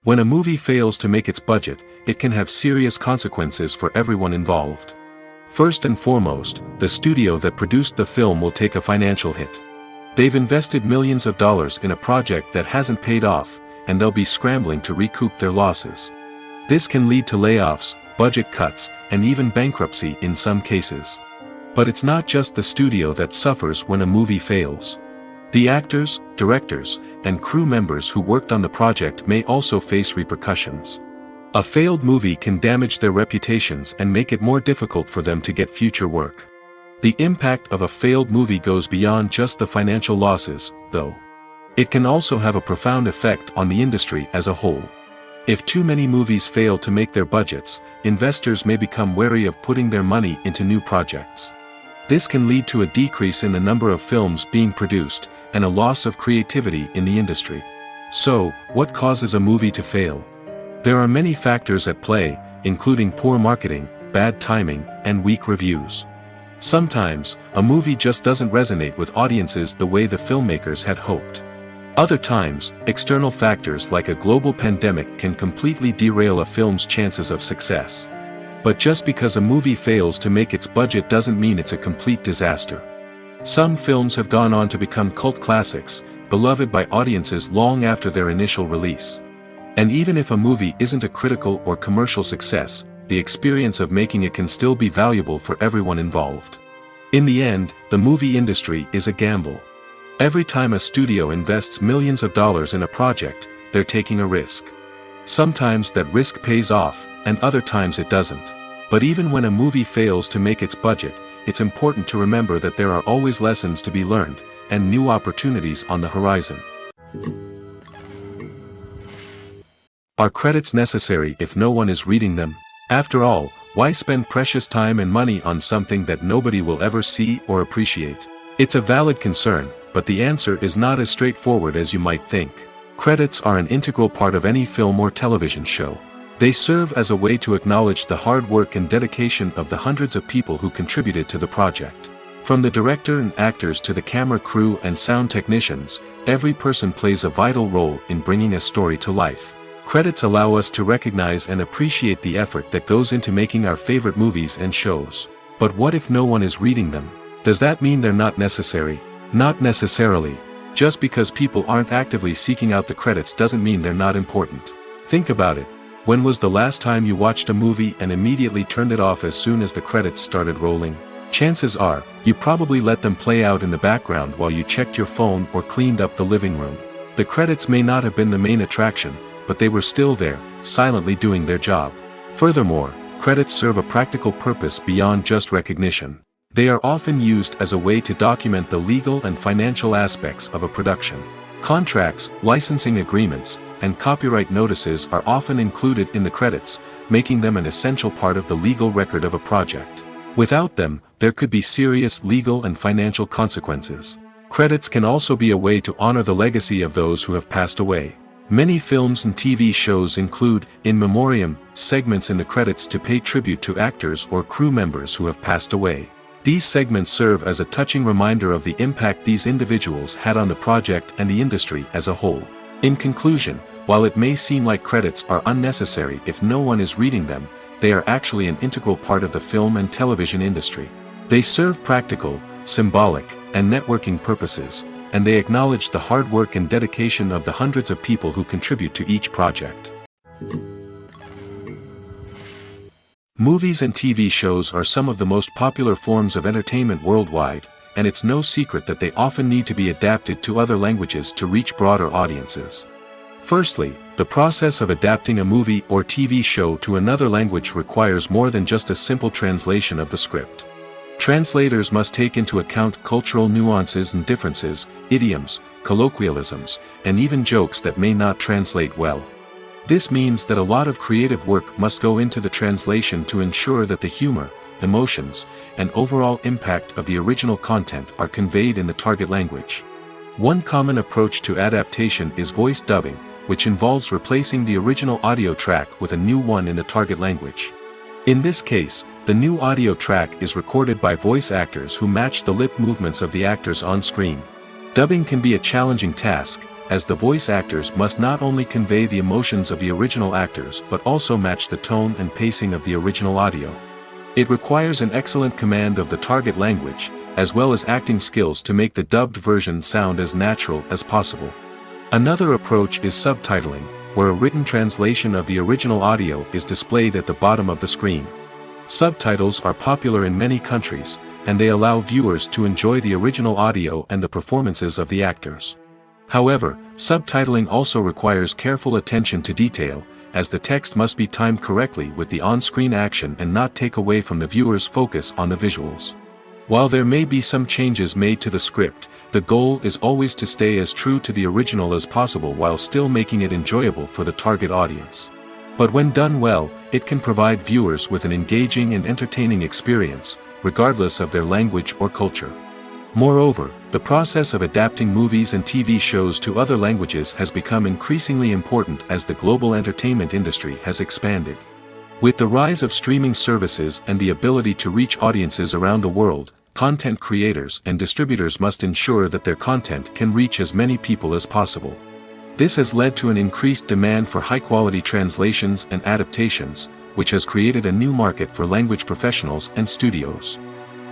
When a movie fails to make its budget, it can have serious consequences for everyone involved. First and foremost, the studio that produced the film will take a financial hit. They've invested millions of dollars in a project that hasn't paid off, and they'll be scrambling to recoup their losses. This can lead to layoffs, budget cuts, and even bankruptcy in some cases. But it's not just the studio that suffers when a movie fails. The actors, directors, and crew members who worked on the project may also face repercussions. A failed movie can damage their reputations and make it more difficult for them to get future work. The impact of a failed movie goes beyond just the financial losses, though. It can also have a profound effect on the industry as a whole. If too many movies fail to make their budgets, investors may become wary of putting their money into new projects. This can lead to a decrease in the number of films being produced, and a loss of creativity in the industry. So, what causes a movie to fail? There are many factors at play, including poor marketing, bad timing, and weak reviews. Sometimes, a movie just doesn't resonate with audiences the way the filmmakers had hoped. Other times, external factors like a global pandemic can completely derail a film's chances of success. But just because a movie fails to make its budget doesn't mean it's a complete disaster. Some films have gone on to become cult classics, beloved by audiences long after their initial release. And even if a movie isn't a critical or commercial success, the experience of making it can still be valuable for everyone involved. In the end, the movie industry is a gamble. Every time a studio invests millions of dollars in a project, they're taking a risk. Sometimes that risk pays off, and other times it doesn't. But even when a movie fails to make its budget, it's important to remember that there are always lessons to be learned, and new opportunities on the horizon. Are credits necessary if no one is reading them? After all, why spend precious time and money on something that nobody will ever see or appreciate? It's a valid concern, but the answer is not as straightforward as you might think. Credits are an integral part of any film or television show. They serve as a way to acknowledge the hard work and dedication of the hundreds of people who contributed to the project. From the director and actors to the camera crew and sound technicians, every person plays a vital role in bringing a story to life. Credits allow us to recognize and appreciate the effort that goes into making our favorite movies and shows. But what if no one is reading them? Does that mean they're not necessary? Not necessarily. Just because people aren't actively seeking out the credits doesn't mean they're not important. Think about it. When was the last time you watched a movie and immediately turned it off as soon as the credits started rolling? Chances are, you probably let them play out in the background while you checked your phone or cleaned up the living room. The credits may not have been the main attraction, but they were still there, silently doing their job. Furthermore, credits serve a practical purpose beyond just recognition. They are often used as a way to document the legal and financial aspects of a production. Contracts, licensing agreements, and copyright notices are often included in the credits, making them an essential part of the legal record of a project. Without them, there could be serious legal and financial consequences. Credits can also be a way to honor the legacy of those who have passed away. Many films and TV shows include, in memoriam, segments in the credits to pay tribute to actors or crew members who have passed away. These segments serve as a touching reminder of the impact these individuals had on the project and the industry as a whole. In conclusion, while it may seem like credits are unnecessary if no one is reading them, they are actually an integral part of the film and television industry. They serve practical, symbolic, and networking purposes, and they acknowledge the hard work and dedication of the hundreds of people who contribute to each project. Movies and TV shows are some of the most popular forms of entertainment worldwide, and it's no secret that they often need to be adapted to other languages to reach broader audiences. Firstly, the process of adapting a movie or TV show to another language requires more than just a simple translation of the script. Translators must take into account cultural nuances and differences, idioms, colloquialisms, and even jokes that may not translate well. This means that a lot of creative work must go into the translation to ensure that the humor, emotions, and overall impact of the original content are conveyed in the target language. One common approach to adaptation is voice dubbing, which involves replacing the original audio track with a new one in the target language. In this case, the new audio track is recorded by voice actors who match the lip movements of the actors on screen. Dubbing can be a challenging task, as the voice actors must not only convey the emotions of the original actors but also match the tone and pacing of the original audio. It requires an excellent command of the target language, as well as acting skills to make the dubbed version sound as natural as possible. Another approach is subtitling, where a written translation of the original audio is displayed at the bottom of the screen. Subtitles are popular in many countries, and they allow viewers to enjoy the original audio and the performances of the actors. However, subtitling also requires careful attention to detail, as the text must be timed correctly with the on-screen action and not take away from the viewer's focus on the visuals. While there may be some changes made to the script, the goal is always to stay as true to the original as possible while still making it enjoyable for the target audience. But when done well, it can provide viewers with an engaging and entertaining experience, regardless of their language or culture. Moreover, the process of adapting movies and TV shows to other languages has become increasingly important as the global entertainment industry has expanded. With the rise of streaming services and the ability to reach audiences around the world, content creators and distributors must ensure that their content can reach as many people as possible. This has led to an increased demand for high-quality translations and adaptations, which has created a new market for language professionals and studios.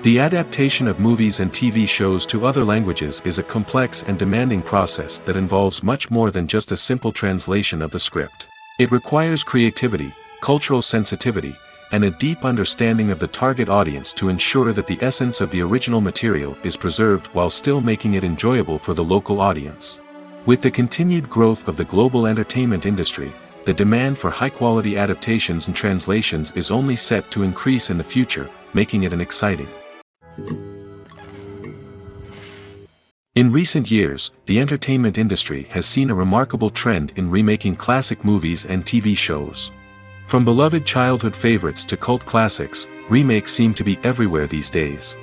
The adaptation of movies and TV shows to other languages is a complex and demanding process that involves much more than just a simple translation of the script. It requires creativity, cultural sensitivity, and a deep understanding of the target audience to ensure that the essence of the original material is preserved while still making it enjoyable for the local audience. With the continued growth of the global entertainment industry, the demand for high-quality adaptations and translations is only set to increase in the future, making it exciting. In recent years, the entertainment industry has seen a remarkable trend in remaking classic movies and TV shows. From beloved childhood favorites to cult classics, remakes seem to be everywhere these days.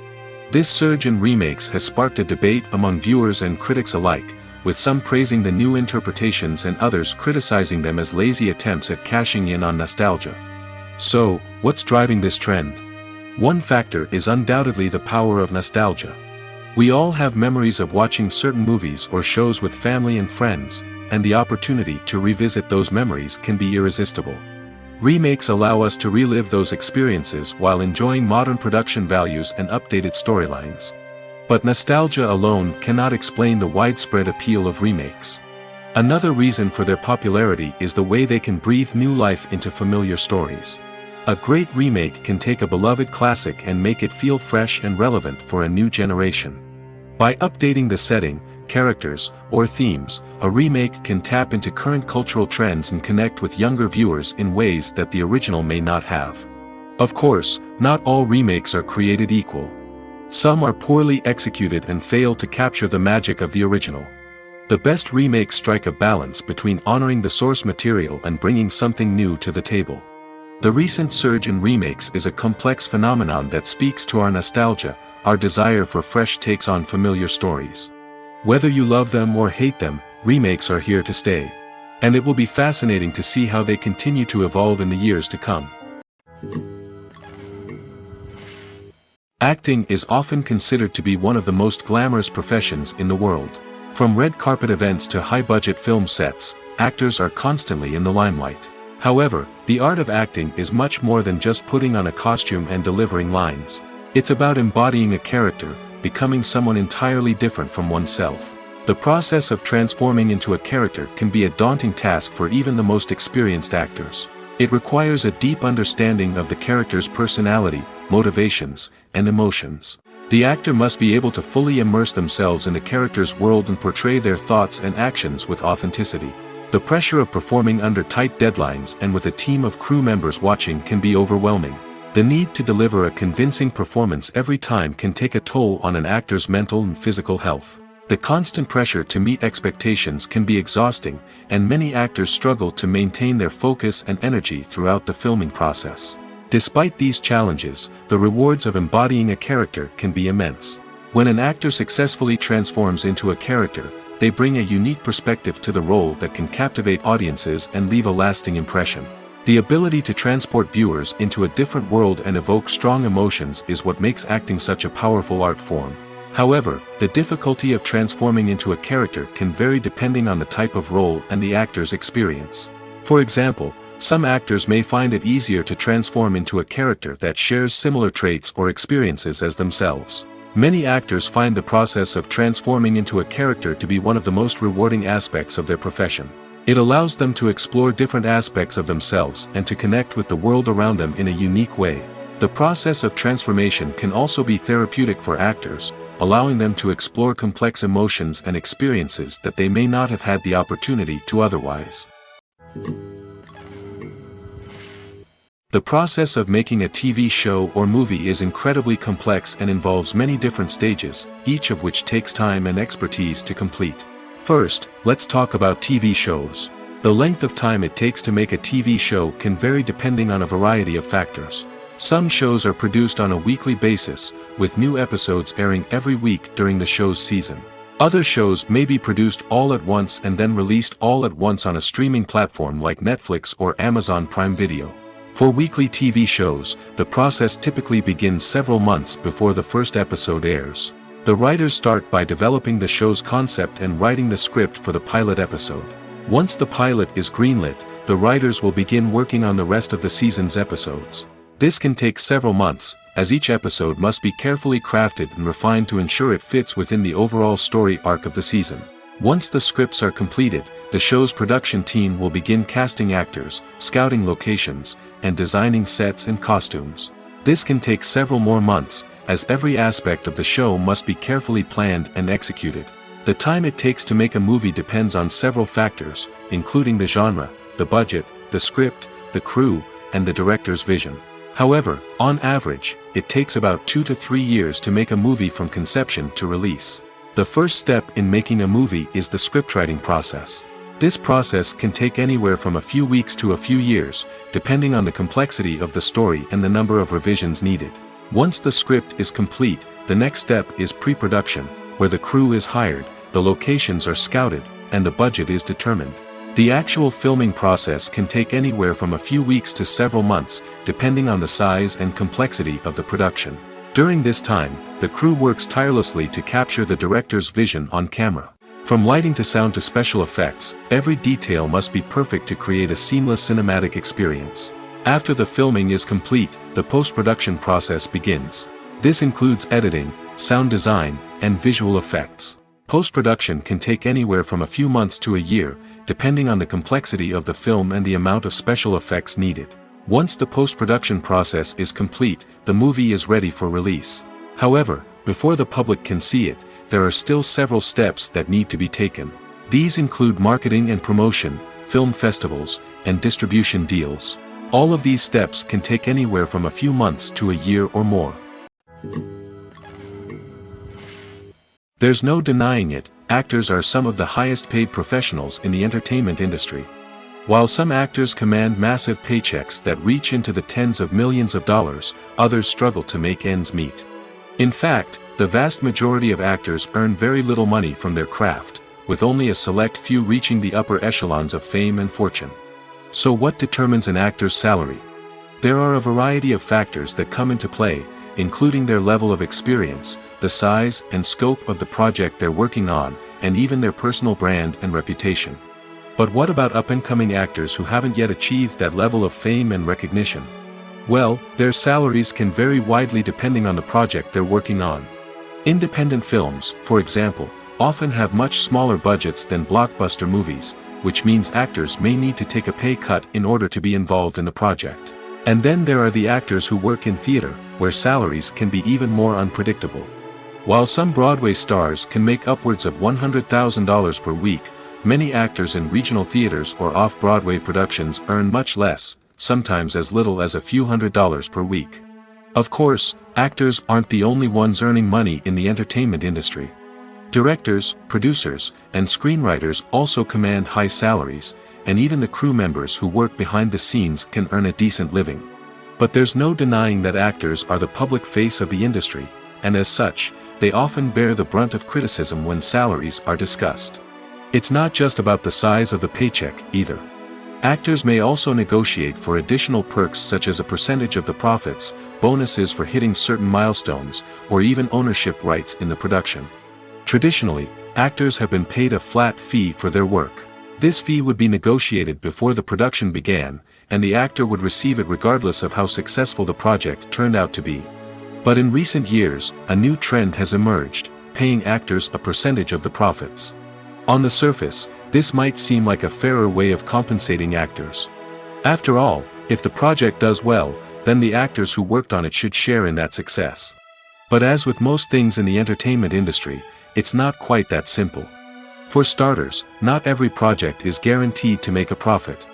This surge in remakes has sparked a debate among viewers and critics alike, with some praising the new interpretations and others criticizing them as lazy attempts at cashing in on nostalgia. So, what's driving this trend? One factor is undoubtedly the power of nostalgia. We all have memories of watching certain movies or shows with family and friends, and the opportunity to revisit those memories can be irresistible. Remakes allow us to relive those experiences while enjoying modern production values and updated storylines. But nostalgia alone cannot explain the widespread appeal of remakes. Another reason for their popularity is the way they can breathe new life into familiar stories. A great remake can take a beloved classic and make it feel fresh and relevant for a new generation. By updating the setting, characters, or themes, a remake can tap into current cultural trends and connect with younger viewers in ways that the original may not have. Of course, not all remakes are created equal. Some are poorly executed and fail to capture the magic of the original. The best remakes strike a balance between honoring the source material and bringing something new to the table. The recent surge in remakes is a complex phenomenon that speaks to our nostalgia, our desire for fresh takes on familiar stories. Whether you love them or hate them, remakes are here to stay. And it will be fascinating to see how they continue to evolve in the years to come. Acting is often considered to be one of the most glamorous professions in the world. From red carpet events to high-budget film sets, actors are constantly in the limelight. However, the art of acting is much more than just putting on a costume and delivering lines. It's about embodying a character, becoming someone entirely different from oneself. The process of transforming into a character can be a daunting task for even the most experienced actors. It requires a deep understanding of the character's personality, motivations, and emotions. The actor must be able to fully immerse themselves in the character's world and portray their thoughts and actions with authenticity. The pressure of performing under tight deadlines and with a team of crew members watching can be overwhelming. The need to deliver a convincing performance every time can take a toll on an actor's mental and physical health. The constant pressure to meet expectations can be exhausting, and many actors struggle to maintain their focus and energy throughout the filming process. Despite these challenges, the rewards of embodying a character can be immense. When an actor successfully transforms into a character, they bring a unique perspective to the role that can captivate audiences and leave a lasting impression. The ability to transport viewers into a different world and evoke strong emotions is what makes acting such a powerful art form. However, the difficulty of transforming into a character can vary depending on the type of role and the actor's experience. For example, some actors may find it easier to transform into a character that shares similar traits or experiences as themselves. Many actors find the process of transforming into a character to be one of the most rewarding aspects of their profession. It allows them to explore different aspects of themselves and to connect with the world around them in a unique way. The process of transformation can also be therapeutic for actors, allowing them to explore complex emotions and experiences that they may not have had the opportunity to otherwise. The process of making a TV show or movie is incredibly complex and involves many different stages, each of which takes time and expertise to complete. First, let's talk about TV shows. The length of time it takes to make a TV show can vary depending on a variety of factors. Some shows are produced on a weekly basis, with new episodes airing every week during the show's season. Other shows may be produced all at once and then released all at once on a streaming platform like Netflix or Amazon Prime Video. For weekly TV shows, the process typically begins several months before the first episode airs. The writers start by developing the show's concept and writing the script for the pilot episode. Once the pilot is greenlit, the writers will begin working on the rest of the season's episodes. This can take several months, as each episode must be carefully crafted and refined to ensure it fits within the overall story arc of the season. Once the scripts are completed, the show's production team will begin casting actors, scouting locations, and designing sets and costumes. This can take several more months, as every aspect of the show must be carefully planned and executed. The time it takes to make a movie depends on several factors, including the genre, the budget, the script, the crew, and the director's vision. However, on average, it takes about 2 to 3 years to make a movie from conception to release. The first step in making a movie is the scriptwriting process. This process can take anywhere from a few weeks to a few years, depending on the complexity of the story and the number of revisions needed. Once the script is complete, the next step is pre-production, where the crew is hired, the locations are scouted, and the budget is determined. The actual filming process can take anywhere from a few weeks to several months, depending on the size and complexity of the production. During this time, the crew works tirelessly to capture the director's vision on camera. From lighting to sound to special effects, every detail must be perfect to create a seamless cinematic experience. After the filming is complete, the post-production process begins. This includes editing, sound design, and visual effects. Post-production can take anywhere from a few months to a year, depending on the complexity of the film and the amount of special effects needed. Once the post-production process is complete, the movie is ready for release. However, before the public can see it, there are still several steps that need to be taken. These include marketing and promotion, film festivals, and distribution deals. All of these steps can take anywhere from a few months to a year or more. There's no denying it, actors are some of the highest paid professionals in the entertainment industry. While some actors command massive paychecks that reach into the tens of millions of dollars, others struggle to make ends meet. In fact, the vast majority of actors earn very little money from their craft, with only a select few reaching the upper echelons of fame and fortune. So what determines an actor's salary? There are a variety of factors that come into play, including their level of experience, the size and scope of the project they're working on, and even their personal brand and reputation. But what about up-and-coming actors who haven't yet achieved that level of fame and recognition? Well, their salaries can vary widely depending on the project they're working on. Independent films, for example, often have much smaller budgets than blockbuster movies, which means actors may need to take a pay cut in order to be involved in the project. And then there are the actors who work in theater, where salaries can be even more unpredictable. While some Broadway stars can make upwards of $100,000 per week, many actors in regional theaters or off-Broadway productions earn much less, sometimes as little as a few $100s per week. Of course, actors aren't the only ones earning money in the entertainment industry. Directors, producers, and screenwriters also command high salaries, and even the crew members who work behind the scenes can earn a decent living. But there's no denying that actors are the public face of the industry, and as such, they often bear the brunt of criticism when salaries are discussed. It's not just about the size of the paycheck, either. Actors may also negotiate for additional perks such as a percentage of the profits, bonuses for hitting certain milestones, or even ownership rights in the production. Traditionally, actors have been paid a flat fee for their work. This fee would be negotiated before the production began, and the actor would receive it regardless of how successful the project turned out to be. But in recent years, a new trend has emerged, paying actors a percentage of the profits. On the surface, this might seem like a fairer way of compensating actors. After all, if the project does well, then the actors who worked on it should share in that success. But as with most things in the entertainment industry, it's not quite that simple. For starters, not every project is guaranteed to make a profit.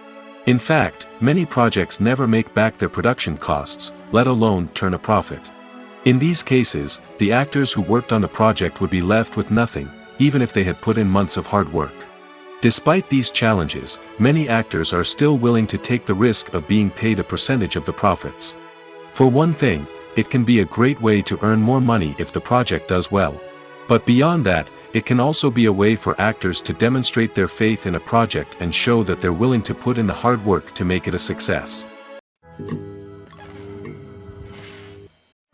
In fact, many projects never make back their production costs, let alone turn a profit. In these cases, the actors who worked on the project would be left with nothing, even if they had put in months of hard work. Despite these challenges, many actors are still willing to take the risk of being paid a percentage of the profits. For one thing, it can be a great way to earn more money if the project does well. But beyond that, it can also be a way for actors to demonstrate their faith in a project and show that they're willing to put in the hard work to make it a success.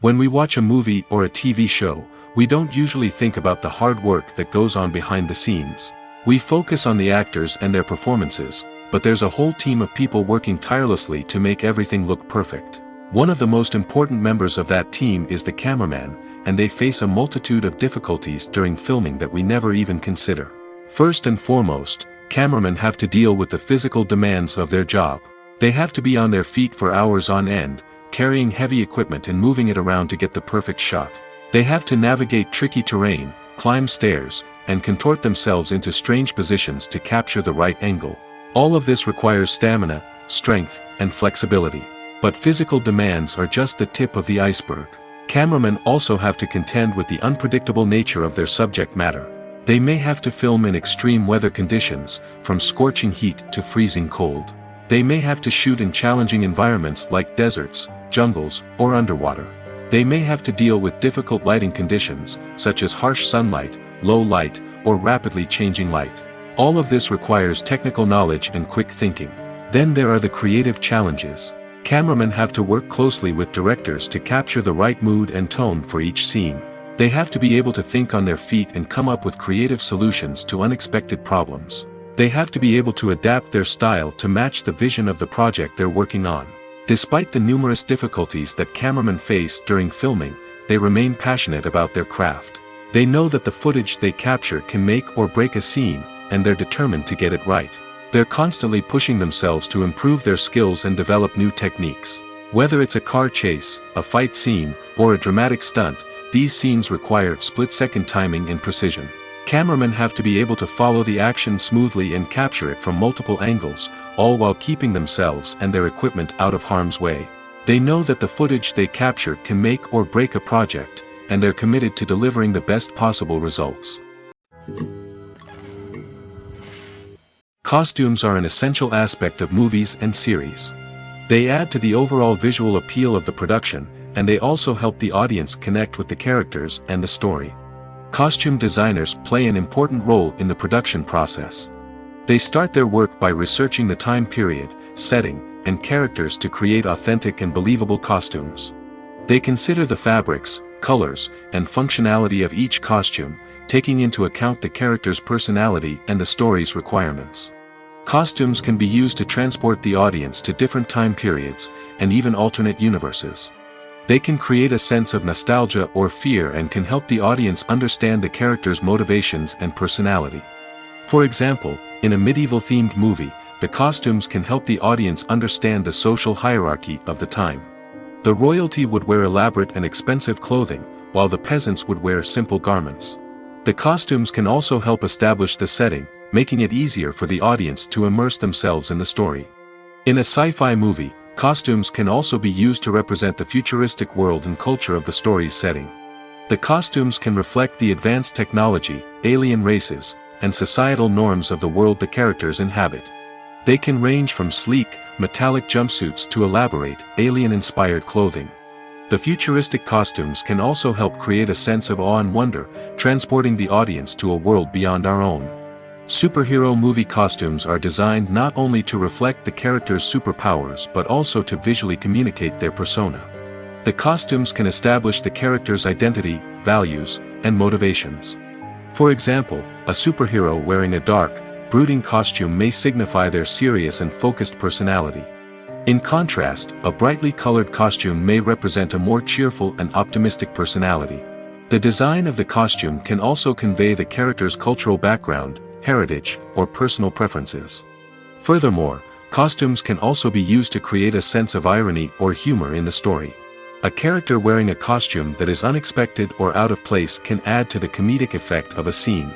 When we watch a movie or a TV show, we don't usually think about the hard work that goes on behind the scenes. We focus on the actors and their performances, but there's a whole team of people working tirelessly to make everything look perfect. One of the most important members of that team is the cameraman, and they face a multitude of difficulties during filming that we never even consider. First and foremost, cameramen have to deal with the physical demands of their job. They have to be on their feet for hours on end, carrying heavy equipment and moving it around to get the perfect shot. They have to navigate tricky terrain, climb stairs, and contort themselves into strange positions to capture the right angle. All of this requires stamina, strength, and flexibility. But physical demands are just the tip of the iceberg. Cameramen also have to contend with the unpredictable nature of their subject matter. They may have to film in extreme weather conditions, from scorching heat to freezing cold. They may have to shoot in challenging environments like deserts, jungles, or underwater. They may have to deal with difficult lighting conditions, such as harsh sunlight, low light, or rapidly changing light. All of this requires technical knowledge and quick thinking. Then there are the creative challenges. Cameramen have to work closely with directors to capture the right mood and tone for each scene. They have to be able to think on their feet and come up with creative solutions to unexpected problems. They have to be able to adapt their style to match the vision of the project they're working on. Despite the numerous difficulties that cameramen face during filming, they remain passionate about their craft. They know that the footage they capture can make or break a scene, and they're determined to get it right. They're constantly pushing themselves to improve their skills and develop new techniques. Whether it's a car chase, a fight scene, or a dramatic stunt, these scenes require split-second timing and precision. Cameramen have to be able to follow the action smoothly and capture it from multiple angles, all while keeping themselves and their equipment out of harm's way. They know that the footage they capture can make or break a project, and they're committed to delivering the best possible results. Costumes are an essential aspect of movies and series. They add to the overall visual appeal of the production, and they also help the audience connect with the characters and the story. Costume designers play an important role in the production process. They start their work by researching the time period, setting, and characters to create authentic and believable costumes. They consider the fabrics, colors, and functionality of each costume, taking into account the character's personality and the story's requirements. Costumes can be used to transport the audience to different time periods, and even alternate universes. They can create a sense of nostalgia or fear and can help the audience understand the character's motivations and personality. For example, in a medieval-themed movie, the costumes can help the audience understand the social hierarchy of the time. The royalty would wear elaborate and expensive clothing, while the peasants would wear simple garments. The costumes can also help establish the setting, making it easier for the audience to immerse themselves in the story. In a sci-fi movie, costumes can also be used to represent the futuristic world and culture of the story's setting. The costumes can reflect the advanced technology, alien races, and societal norms of the world the characters inhabit. They can range from sleek, metallic jumpsuits to elaborate, alien-inspired clothing. The futuristic costumes can also help create a sense of awe and wonder, transporting the audience to a world beyond our own. Superhero movie costumes are designed not only to reflect the character's superpowers but also to visually communicate their persona. The costumes can establish the character's identity, values, and motivations. For example, a superhero wearing a dark, brooding costume may signify their serious and focused personality. In contrast, a brightly colored costume may represent a more cheerful and optimistic personality. The design of the costume can also convey the character's cultural background, heritage, or personal preferences. Furthermore, costumes can also be used to create a sense of irony or humor in the story. A character wearing a costume that is unexpected or out of place can add to the comedic effect of a scene.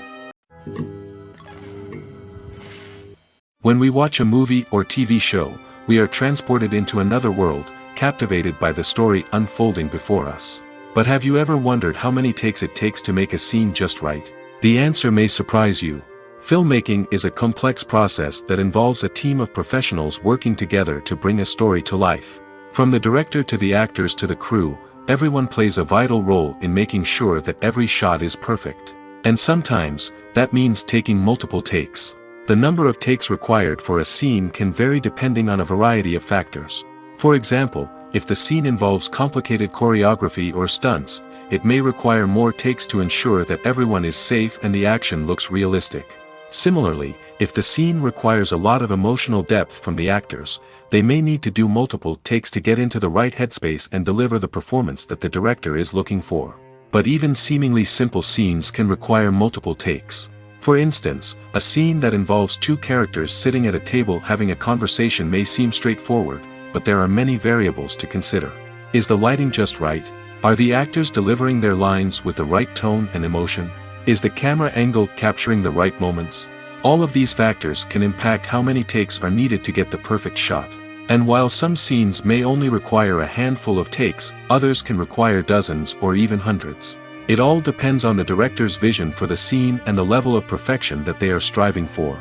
When we watch a movie or TV show, we are transported into another world, captivated by the story unfolding before us. But have you ever wondered how many takes it takes to make a scene just right? The answer may surprise you. Filmmaking is a complex process that involves a team of professionals working together to bring a story to life. From the director to the actors to the crew, everyone plays a vital role in making sure that every shot is perfect. And sometimes, that means taking multiple takes. The number of takes required for a scene can vary depending on a variety of factors. For example, if the scene involves complicated choreography or stunts, it may require more takes to ensure that everyone is safe and the action looks realistic. Similarly, if the scene requires a lot of emotional depth from the actors, they may need to do multiple takes to get into the right headspace and deliver the performance that the director is looking for. But even seemingly simple scenes can require multiple takes. For instance, a scene that involves two characters sitting at a table having a conversation may seem straightforward, but there are many variables to consider. Is the lighting just right? Are the actors delivering their lines with the right tone and emotion? Is the camera angle capturing the right moments? All of these factors can impact how many takes are needed to get the perfect shot. And while some scenes may only require a handful of takes, others can require dozens or even hundreds. It all depends on the director's vision for the scene and the level of perfection that they are striving for.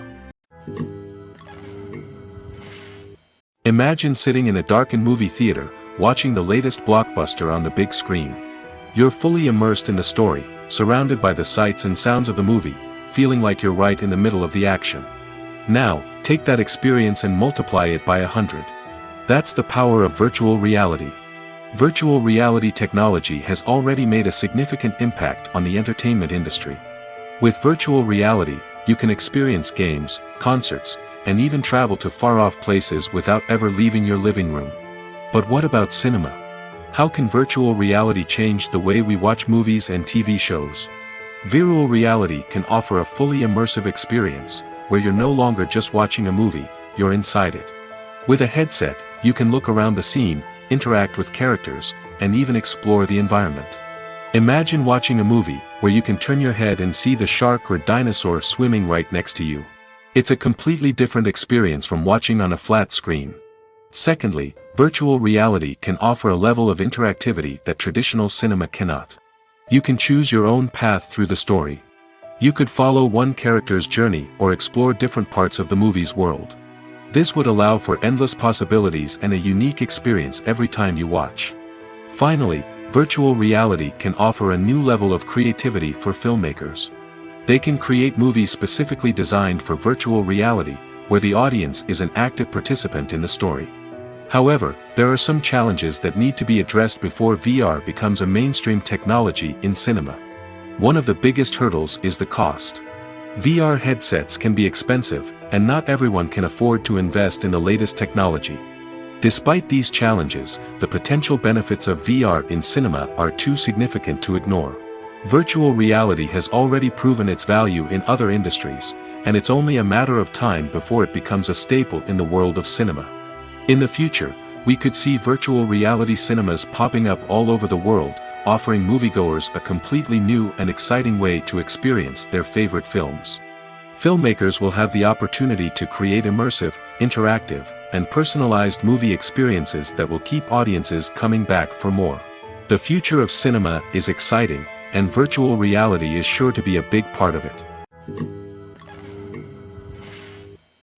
Imagine sitting in a darkened movie theater, watching the latest blockbuster on the big screen. You're fully immersed in the story, surrounded by the sights and sounds of the movie, feeling like you're right in the middle of the action. Now, take that experience and multiply it by 100. That's the power of virtual reality. Virtual reality technology has already made a significant impact on the entertainment industry. With virtual reality, you can experience games, concerts, and even travel to far-off places without ever leaving your living room. But what about cinema? How can virtual reality change the way we watch movies and TV shows? Virtual reality can offer a fully immersive experience, where you're no longer just watching a movie, you're inside it. With a headset, you can look around the scene, interact with characters, and even explore the environment. Imagine watching a movie where you can turn your head and see the shark or dinosaur swimming right next to you. It's a completely different experience from watching on a flat screen. Secondly, virtual reality can offer a level of interactivity that traditional cinema cannot. You can choose your own path through the story. You could follow one character's journey or explore different parts of the movie's world. This would allow for endless possibilities and a unique experience every time you watch. Finally, virtual reality can offer a new level of creativity for filmmakers. They can create movies specifically designed for virtual reality, where the audience is an active participant in the story. However, there are some challenges that need to be addressed before VR becomes a mainstream technology in cinema. One of the biggest hurdles is the cost. VR headsets can be expensive, and not everyone can afford to invest in the latest technology. Despite these challenges, the potential benefits of VR in cinema are too significant to ignore. Virtual reality has already proven its value in other industries, and it's only a matter of time before it becomes a staple in the world of cinema. In the future, we could see virtual reality cinemas popping up all over the world, offering moviegoers a completely new and exciting way to experience their favorite films. Filmmakers will have the opportunity to create immersive, interactive, and personalized movie experiences that will keep audiences coming back for more. The future of cinema is exciting, and virtual reality is sure to be a big part of it.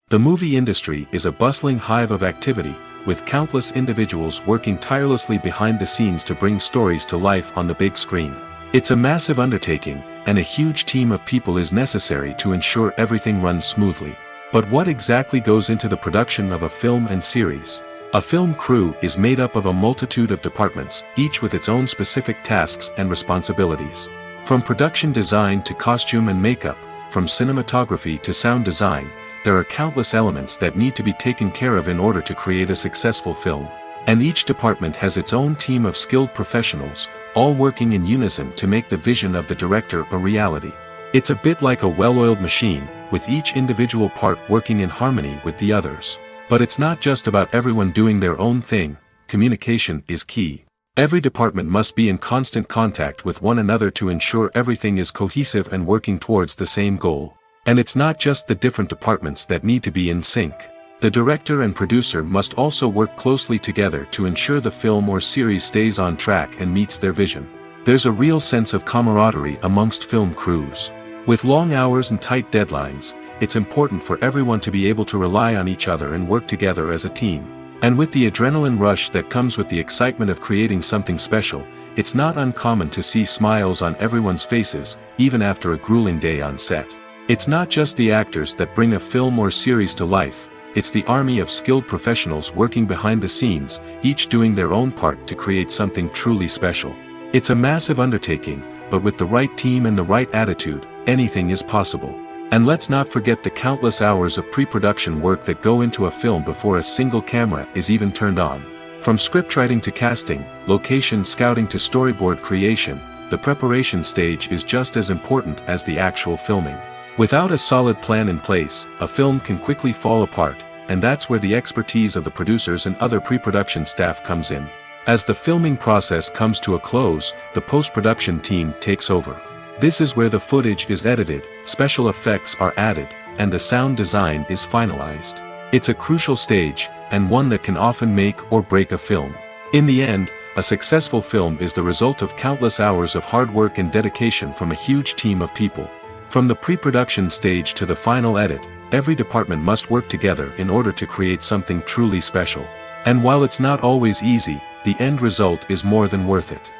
The movie industry is a bustling hive of activity, with countless individuals working tirelessly behind the scenes to bring stories to life on the big screen. It's a massive undertaking, and a huge team of people is necessary to ensure everything runs smoothly. But what exactly goes into the production of a film and series? A film crew is made up of a multitude of departments, each with its own specific tasks and responsibilities. From production design to costume and makeup, from cinematography to sound design, there are countless elements that need to be taken care of in order to create a successful film. And each department has its own team of skilled professionals, all working in unison to make the vision of the director a reality. It's a bit like a well-oiled machine, with each individual part working in harmony with the others. But it's not just about everyone doing their own thing. Communication is key. Every department must be in constant contact with one another to ensure everything is cohesive and working towards the same goal. And it's not just the different departments that need to be in sync. The director and producer must also work closely together to ensure the film or series stays on track and meets their vision. There's a real sense of camaraderie amongst film crews. With long hours and tight deadlines, it's important for everyone to be able to rely on each other and work together as a team. And with the adrenaline rush that comes with the excitement of creating something special, it's not uncommon to see smiles on everyone's faces, even after a grueling day on set. It's not just the actors that bring a film or series to life, it's the army of skilled professionals working behind the scenes, each doing their own part to create something truly special. It's a massive undertaking, but with the right team and the right attitude, anything is possible. And let's not forget the countless hours of pre-production work that go into a film before a single camera is even turned on. From scriptwriting to casting, location scouting to storyboard creation, the preparation stage is just as important as the actual filming. Without a solid plan in place, a film can quickly fall apart, and that's where the expertise of the producers and other pre-production staff comes in. As the filming process comes to a close, the post-production team takes over. This is where the footage is edited, special effects are added, and the sound design is finalized. It's a crucial stage, and one that can often make or break a film. In the end, a successful film is the result of countless hours of hard work and dedication from a huge team of people. From the pre-production stage to the final edit, every department must work together in order to create something truly special. And while it's not always easy, the end result is more than worth it.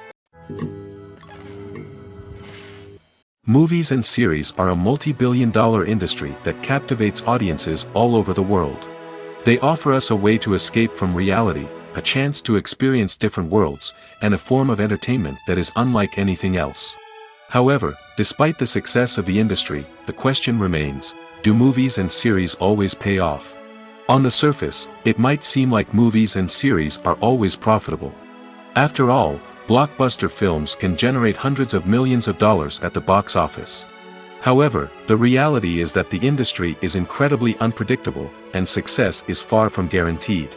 Movies and series are a multi-billion-dollar industry that captivates audiences all over the world. They offer us a way to escape from reality, a chance to experience different worlds, and a form of entertainment that is unlike anything else. However, despite the success of the industry, the question remains, do movies and series always pay off? On the surface, it might seem like movies and series are always profitable. After all, blockbuster films can generate hundreds of millions of dollars at the box office. However, the reality is that the industry is incredibly unpredictable, and success is far from guaranteed.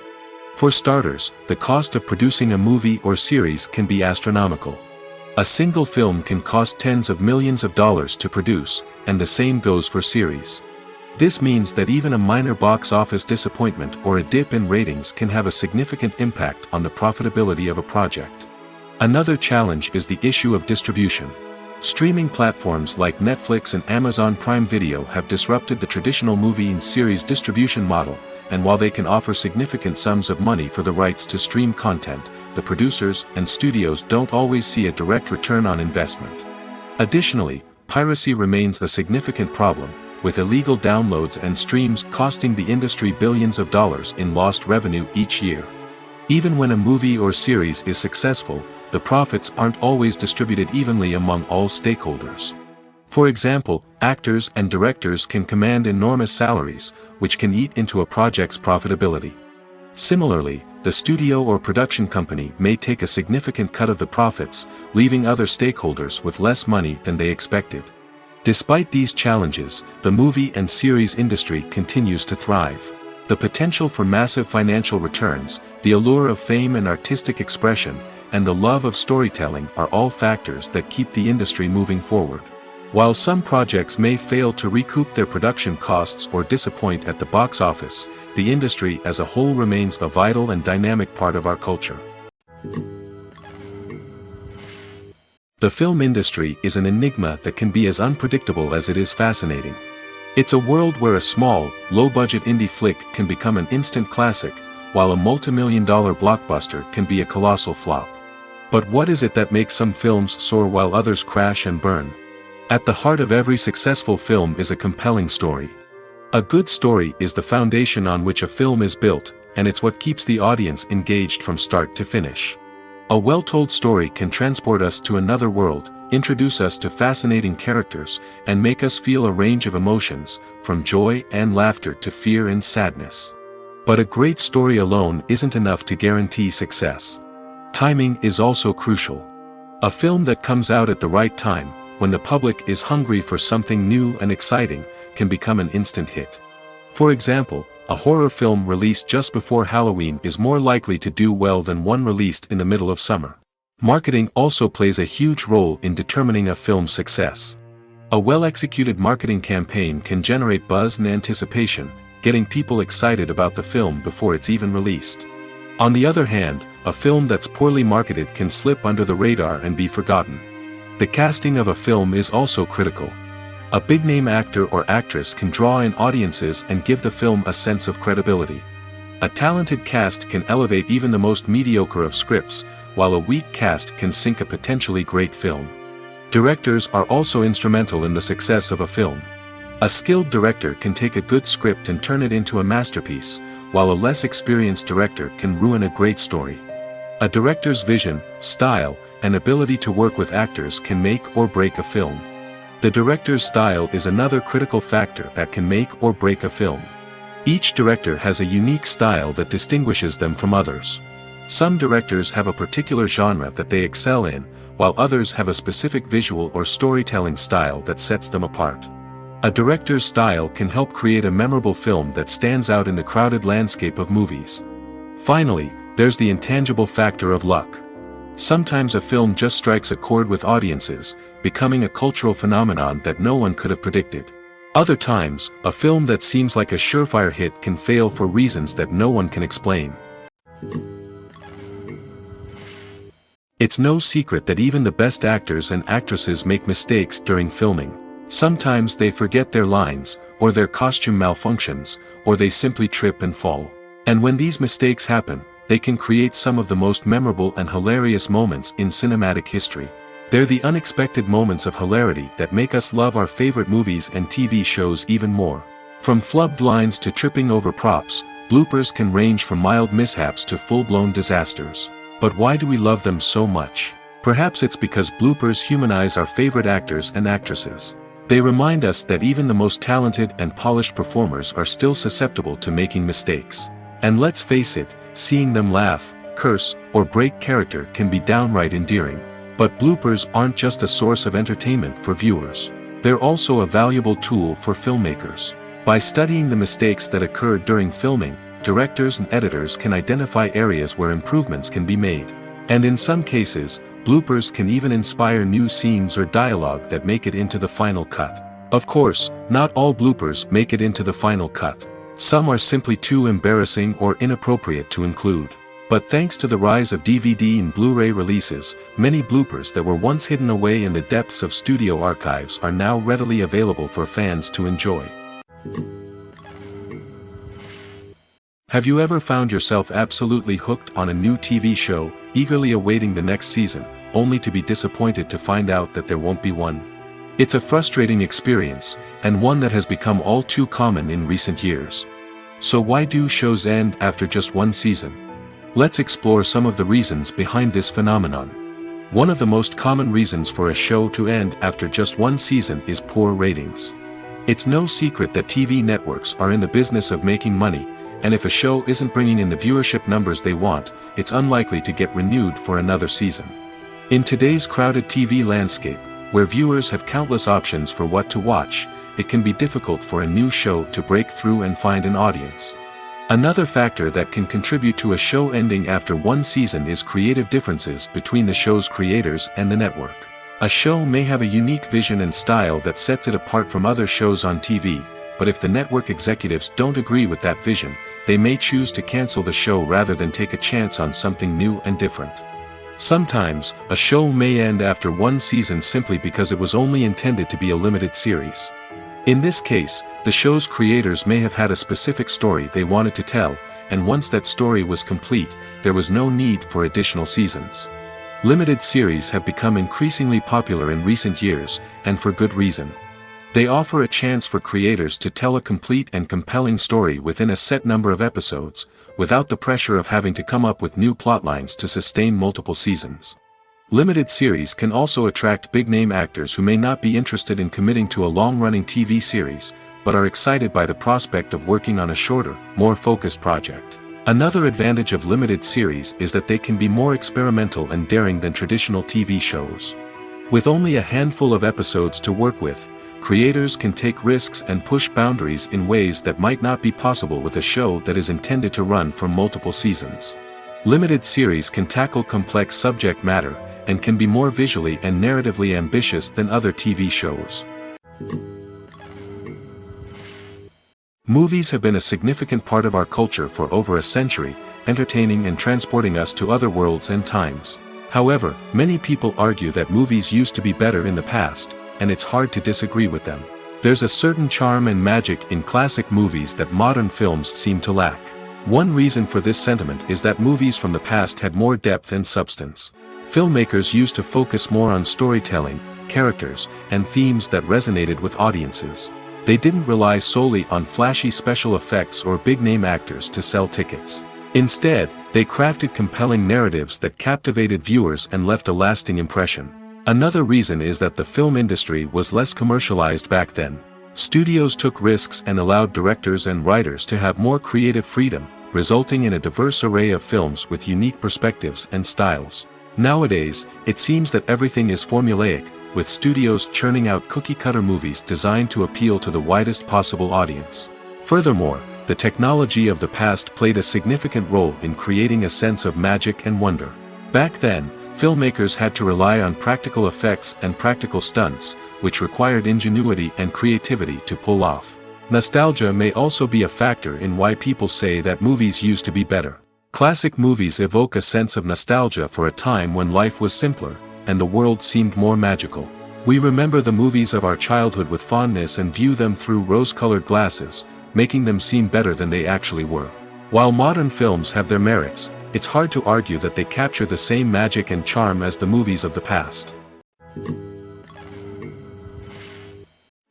For starters, the cost of producing a movie or series can be astronomical. A single film can cost tens of millions of dollars to produce, and the same goes for series. This means that even a minor box office disappointment or a dip in ratings can have a significant impact on the profitability of a project. Another challenge is the issue of distribution. Streaming platforms like Netflix and Amazon Prime Video have disrupted the traditional movie and series distribution model, and while they can offer significant sums of money for the rights to stream content, the producers and studios don't always see a direct return on investment. Additionally, piracy remains a significant problem, with illegal downloads and streams costing the industry billions of dollars in lost revenue each year. Even when a movie or series is successful, the profits aren't always distributed evenly among all stakeholders. For example, actors and directors can command enormous salaries, which can eat into a project's profitability. Similarly, the studio or production company may take a significant cut of the profits, leaving other stakeholders with less money than they expected. Despite these challenges, the movie and series industry continues to thrive. The potential for massive financial returns, the allure of fame and artistic expression, and the love of storytelling are all factors that keep the industry moving forward. While some projects may fail to recoup their production costs or disappoint at the box office, the industry as a whole remains a vital and dynamic part of our culture. The film industry is an enigma that can be as unpredictable as it is fascinating. It's a world where a small, low-budget indie flick can become an instant classic, while a multi-million-dollar blockbuster can be a colossal flop. But what is it that makes some films soar while others crash and burn? At the heart of every successful film is a compelling story. A good story is the foundation on which a film is built, and it's what keeps the audience engaged from start to finish. A well-told story can transport us to another world, introduce us to fascinating characters, and make us feel a range of emotions, from joy and laughter to fear and sadness. But a great story alone isn't enough to guarantee success. Timing is also crucial. A film that comes out at the right time, when the public is hungry for something new and exciting, can become an instant hit. For example, a horror film released just before Halloween is more likely to do well than one released in the middle of summer. Marketing also plays a huge role in determining a film's success. A well-executed marketing campaign can generate buzz and anticipation, getting people excited about the film before it's even released. On the other hand, a film that's poorly marketed can slip under the radar and be forgotten. The casting of a film is also critical. A big-name actor or actress can draw in audiences and give the film a sense of credibility. A talented cast can elevate even the most mediocre of scripts, while a weak cast can sink a potentially great film. Directors are also instrumental in the success of a film. A skilled director can take a good script and turn it into a masterpiece, while a less experienced director can ruin a great story. A director's vision, style, and ability to work with actors can make or break a film. The director's style is another critical factor that can make or break a film. Each director has a unique style that distinguishes them from others. Some directors have a particular genre that they excel in, while others have a specific visual or storytelling style that sets them apart. A director's style can help create a memorable film that stands out in the crowded landscape of movies. Finally, there's the intangible factor of luck. Sometimes a film just strikes a chord with audiences, becoming a cultural phenomenon that no one could have predicted. Other times, a film that seems like a surefire hit can fail for reasons that no one can explain. It's no secret that even the best actors and actresses make mistakes during filming. Sometimes they forget their lines, or their costume malfunctions, or they simply trip and fall. And when these mistakes happen, they can create some of the most memorable and hilarious moments in cinematic history. They're the unexpected moments of hilarity that make us love our favorite movies and TV shows even more. From flubbed lines to tripping over props, bloopers can range from mild mishaps to full-blown disasters. But why do we love them so much? Perhaps it's because bloopers humanize our favorite actors and actresses. They remind us that even the most talented and polished performers are still susceptible to making mistakes. And let's face it, seeing them laugh, curse, or break character can be downright endearing. But bloopers aren't just a source of entertainment for viewers. They're also a valuable tool for filmmakers. By studying the mistakes that occurred during filming, directors and editors can identify areas where improvements can be made. And in some cases, bloopers can even inspire new scenes or dialogue that make it into the final cut. Of course, not all bloopers make it into the final cut. Some are simply too embarrassing or inappropriate to include. But thanks to the rise of DVD and Blu-ray releases, many bloopers that were once hidden away in the depths of studio archives are now readily available for fans to enjoy. Have you ever found yourself absolutely hooked on a new TV show, eagerly awaiting the next season, only to be disappointed to find out that there won't be one? It's a frustrating experience, and one that has become all too common in recent years. So why do shows end after just one season? Let's explore some of the reasons behind this phenomenon. One of the most common reasons for a show to end after just one season is poor ratings. It's no secret that TV networks are in the business of making money, and if a show isn't bringing in the viewership numbers they want, it's unlikely to get renewed for another season. In today's crowded TV landscape, where viewers have countless options for what to watch, it can be difficult for a new show to break through and find an audience. Another factor that can contribute to a show ending after one season is creative differences between the show's creators and the network. A show may have a unique vision and style that sets it apart from other shows on TV, but if the network executives don't agree with that vision, they may choose to cancel the show rather than take a chance on something new and different. Sometimes, a show may end after one season simply because it was only intended to be a limited series. In this case, the show's creators may have had a specific story they wanted to tell, and once that story was complete, there was no need for additional seasons. Limited series have become increasingly popular in recent years, and for good reason. They offer a chance for creators to tell a complete and compelling story within a set number of episodes, without the pressure of having to come up with new plotlines to sustain multiple seasons. Limited series can also attract big-name actors who may not be interested in committing to a long-running TV series, but are excited by the prospect of working on a shorter, more focused project. Another advantage of limited series is that they can be more experimental and daring than traditional TV shows. With only a handful of episodes to work with, creators can take risks and push boundaries in ways that might not be possible with a show that is intended to run for multiple seasons. Limited series can tackle complex subject matter, and can be more visually and narratively ambitious than other TV shows. Movies have been a significant part of our culture for over a century, entertaining and transporting us to other worlds and times. However, many people argue that movies used to be better in the past, and it's hard to disagree with them. There's a certain charm and magic in classic movies that modern films seem to lack. One reason for this sentiment is that movies from the past had more depth and substance. Filmmakers used to focus more on storytelling, characters, and themes that resonated with audiences. They didn't rely solely on flashy special effects or big-name actors to sell tickets. Instead, they crafted compelling narratives that captivated viewers and left a lasting impression. Another reason is that the film industry was less commercialized back then. Studios took risks and allowed directors and writers to have more creative freedom, resulting in a diverse array of films with unique perspectives and styles. Nowadays, it seems that everything is formulaic, with studios churning out cookie-cutter movies designed to appeal to the widest possible audience. Furthermore, the technology of the past played a significant role in creating a sense of magic and wonder. Back then, filmmakers had to rely on practical effects and practical stunts, which required ingenuity and creativity to pull off. Nostalgia may also be a factor in why people say that movies used to be better. Classic movies evoke a sense of nostalgia for a time when life was simpler, and the world seemed more magical. We remember the movies of our childhood with fondness and view them through rose-colored glasses, making them seem better than they actually were. While modern films have their merits, it's hard to argue that they capture the same magic and charm as the movies of the past.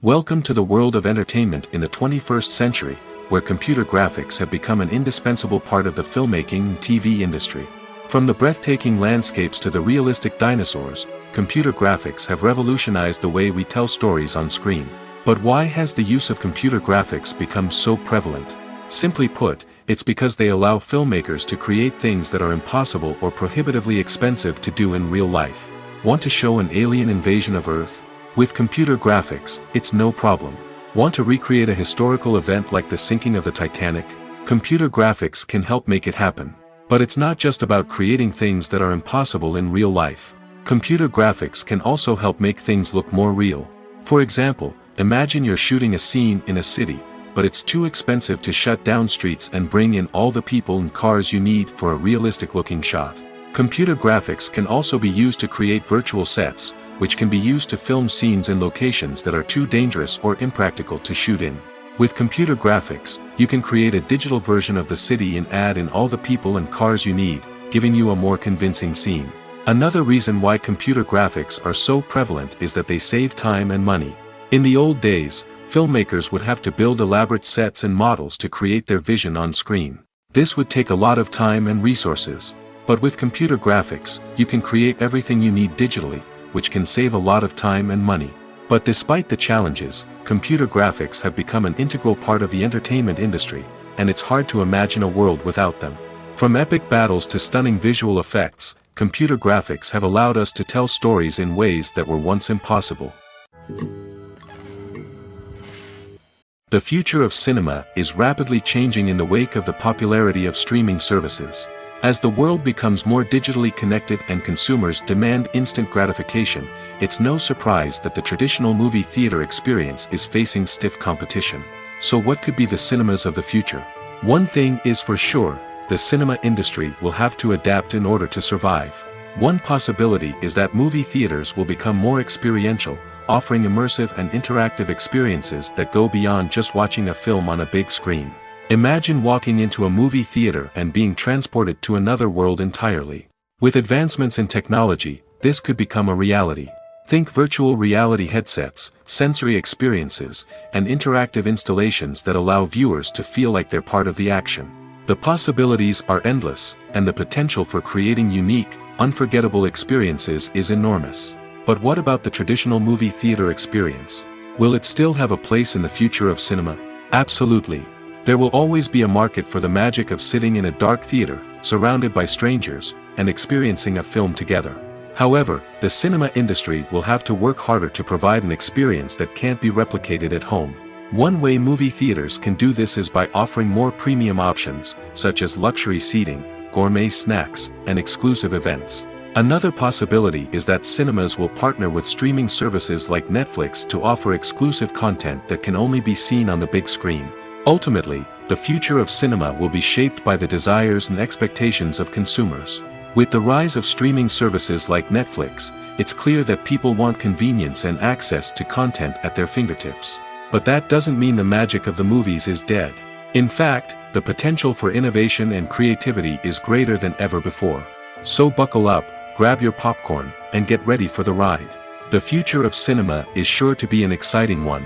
Welcome to the world of entertainment in the 21st century, where computer graphics have become an indispensable part of the filmmaking and TV industry. From the breathtaking landscapes to the realistic dinosaurs, computer graphics have revolutionized the way we tell stories on screen. But why has the use of computer graphics become so prevalent? Simply put, it's because they allow filmmakers to create things that are impossible or prohibitively expensive to do in real life. Want to show an alien invasion of Earth? With computer graphics, it's no problem. Want to recreate a historical event like the sinking of the Titanic? Computer graphics can help make it happen. But it's not just about creating things that are impossible in real life. Computer graphics can also help make things look more real. For example, imagine you're shooting a scene in a city, but it's too expensive to shut down streets and bring in all the people and cars you need for a realistic-looking shot. Computer graphics can also be used to create virtual sets, which can be used to film scenes in locations that are too dangerous or impractical to shoot in. With computer graphics, you can create a digital version of the city and add in all the people and cars you need, giving you a more convincing scene. Another reason why computer graphics are so prevalent is that they save time and money. In the old days, filmmakers would have to build elaborate sets and models to create their vision on screen. This would take a lot of time and resources. But with computer graphics, you can create everything you need digitally, which can save a lot of time and money. But despite the challenges, computer graphics have become an integral part of the entertainment industry, and it's hard to imagine a world without them. From epic battles to stunning visual effects, computer graphics have allowed us to tell stories in ways that were once impossible. The future of cinema is rapidly changing in the wake of the popularity of streaming services. As the world becomes more digitally connected and consumers demand instant gratification, it's no surprise that the traditional movie theater experience is facing stiff competition. So what could be the cinemas of the future? One thing is for sure, the cinema industry will have to adapt in order to survive. One possibility is that movie theaters will become more experiential, offering immersive and interactive experiences that go beyond just watching a film on a big screen. Imagine walking into a movie theater and being transported to another world entirely. With advancements in technology, this could become a reality. Think virtual reality headsets, sensory experiences, and interactive installations that allow viewers to feel like they're part of the action. The possibilities are endless, and the potential for creating unique, unforgettable experiences is enormous. But what about the traditional movie theater experience? Will it still have a place in the future of cinema? Absolutely. There will always be a market for the magic of sitting in a dark theater, surrounded by strangers, and experiencing a film together. However, the cinema industry will have to work harder to provide an experience that can't be replicated at home. One way movie theaters can do this is by offering more premium options, such as luxury seating, gourmet snacks, and exclusive events. Another possibility is that cinemas will partner with streaming services like Netflix to offer exclusive content that can only be seen on the big screen. Ultimately, the future of cinema will be shaped by the desires and expectations of consumers. With the rise of streaming services like Netflix, it's clear that people want convenience and access to content at their fingertips. But that doesn't mean the magic of the movies is dead. In fact, the potential for innovation and creativity is greater than ever before. So buckle up, grab your popcorn, and get ready for the ride. The future of cinema is sure to be an exciting one.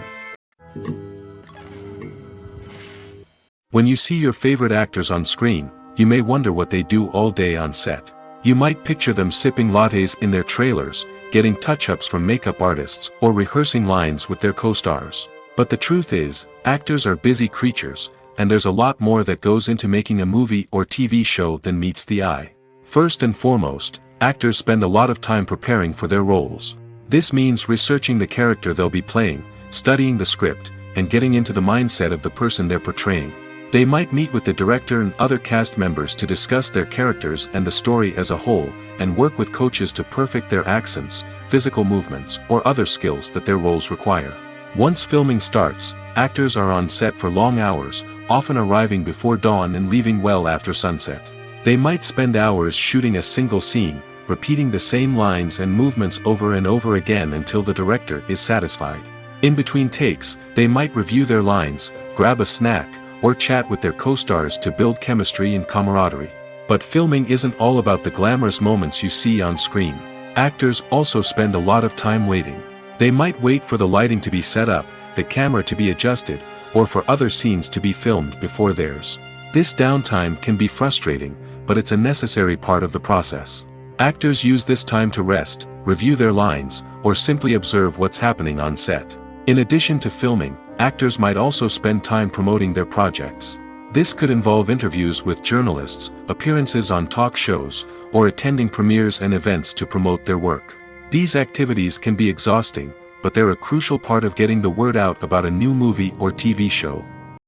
When you see your favorite actors on screen, you may wonder what they do all day on set. You might picture them sipping lattes in their trailers, getting touch-ups from makeup artists, or rehearsing lines with their co-stars. But the truth is, actors are busy creatures, and there's a lot more that goes into making a movie or TV show than meets the eye. First and foremost, actors spend a lot of time preparing for their roles. This means researching the character they'll be playing, studying the script, and getting into the mindset of the person they're portraying. They might meet with the director and other cast members to discuss their characters and the story as a whole, and work with coaches to perfect their accents, physical movements, or other skills that their roles require. Once filming starts, actors are on set for long hours, often arriving before dawn and leaving well after sunset. They might spend hours shooting a single scene, repeating the same lines and movements over and over again until the director is satisfied. In between takes, they might review their lines, grab a snack, or chat with their co-stars to build chemistry and camaraderie. But filming isn't all about the glamorous moments you see on screen. Actors also spend a lot of time waiting. They might wait for the lighting to be set up, the camera to be adjusted, or for other scenes to be filmed before theirs. This downtime can be frustrating, but it's a necessary part of the process. Actors use this time to rest, review their lines, or simply observe what's happening on set. In addition to filming, actors might also spend time promoting their projects. This could involve interviews with journalists, appearances on talk shows, or attending premieres and events to promote their work. These activities can be exhausting, but they're a crucial part of getting the word out about a new movie or TV show.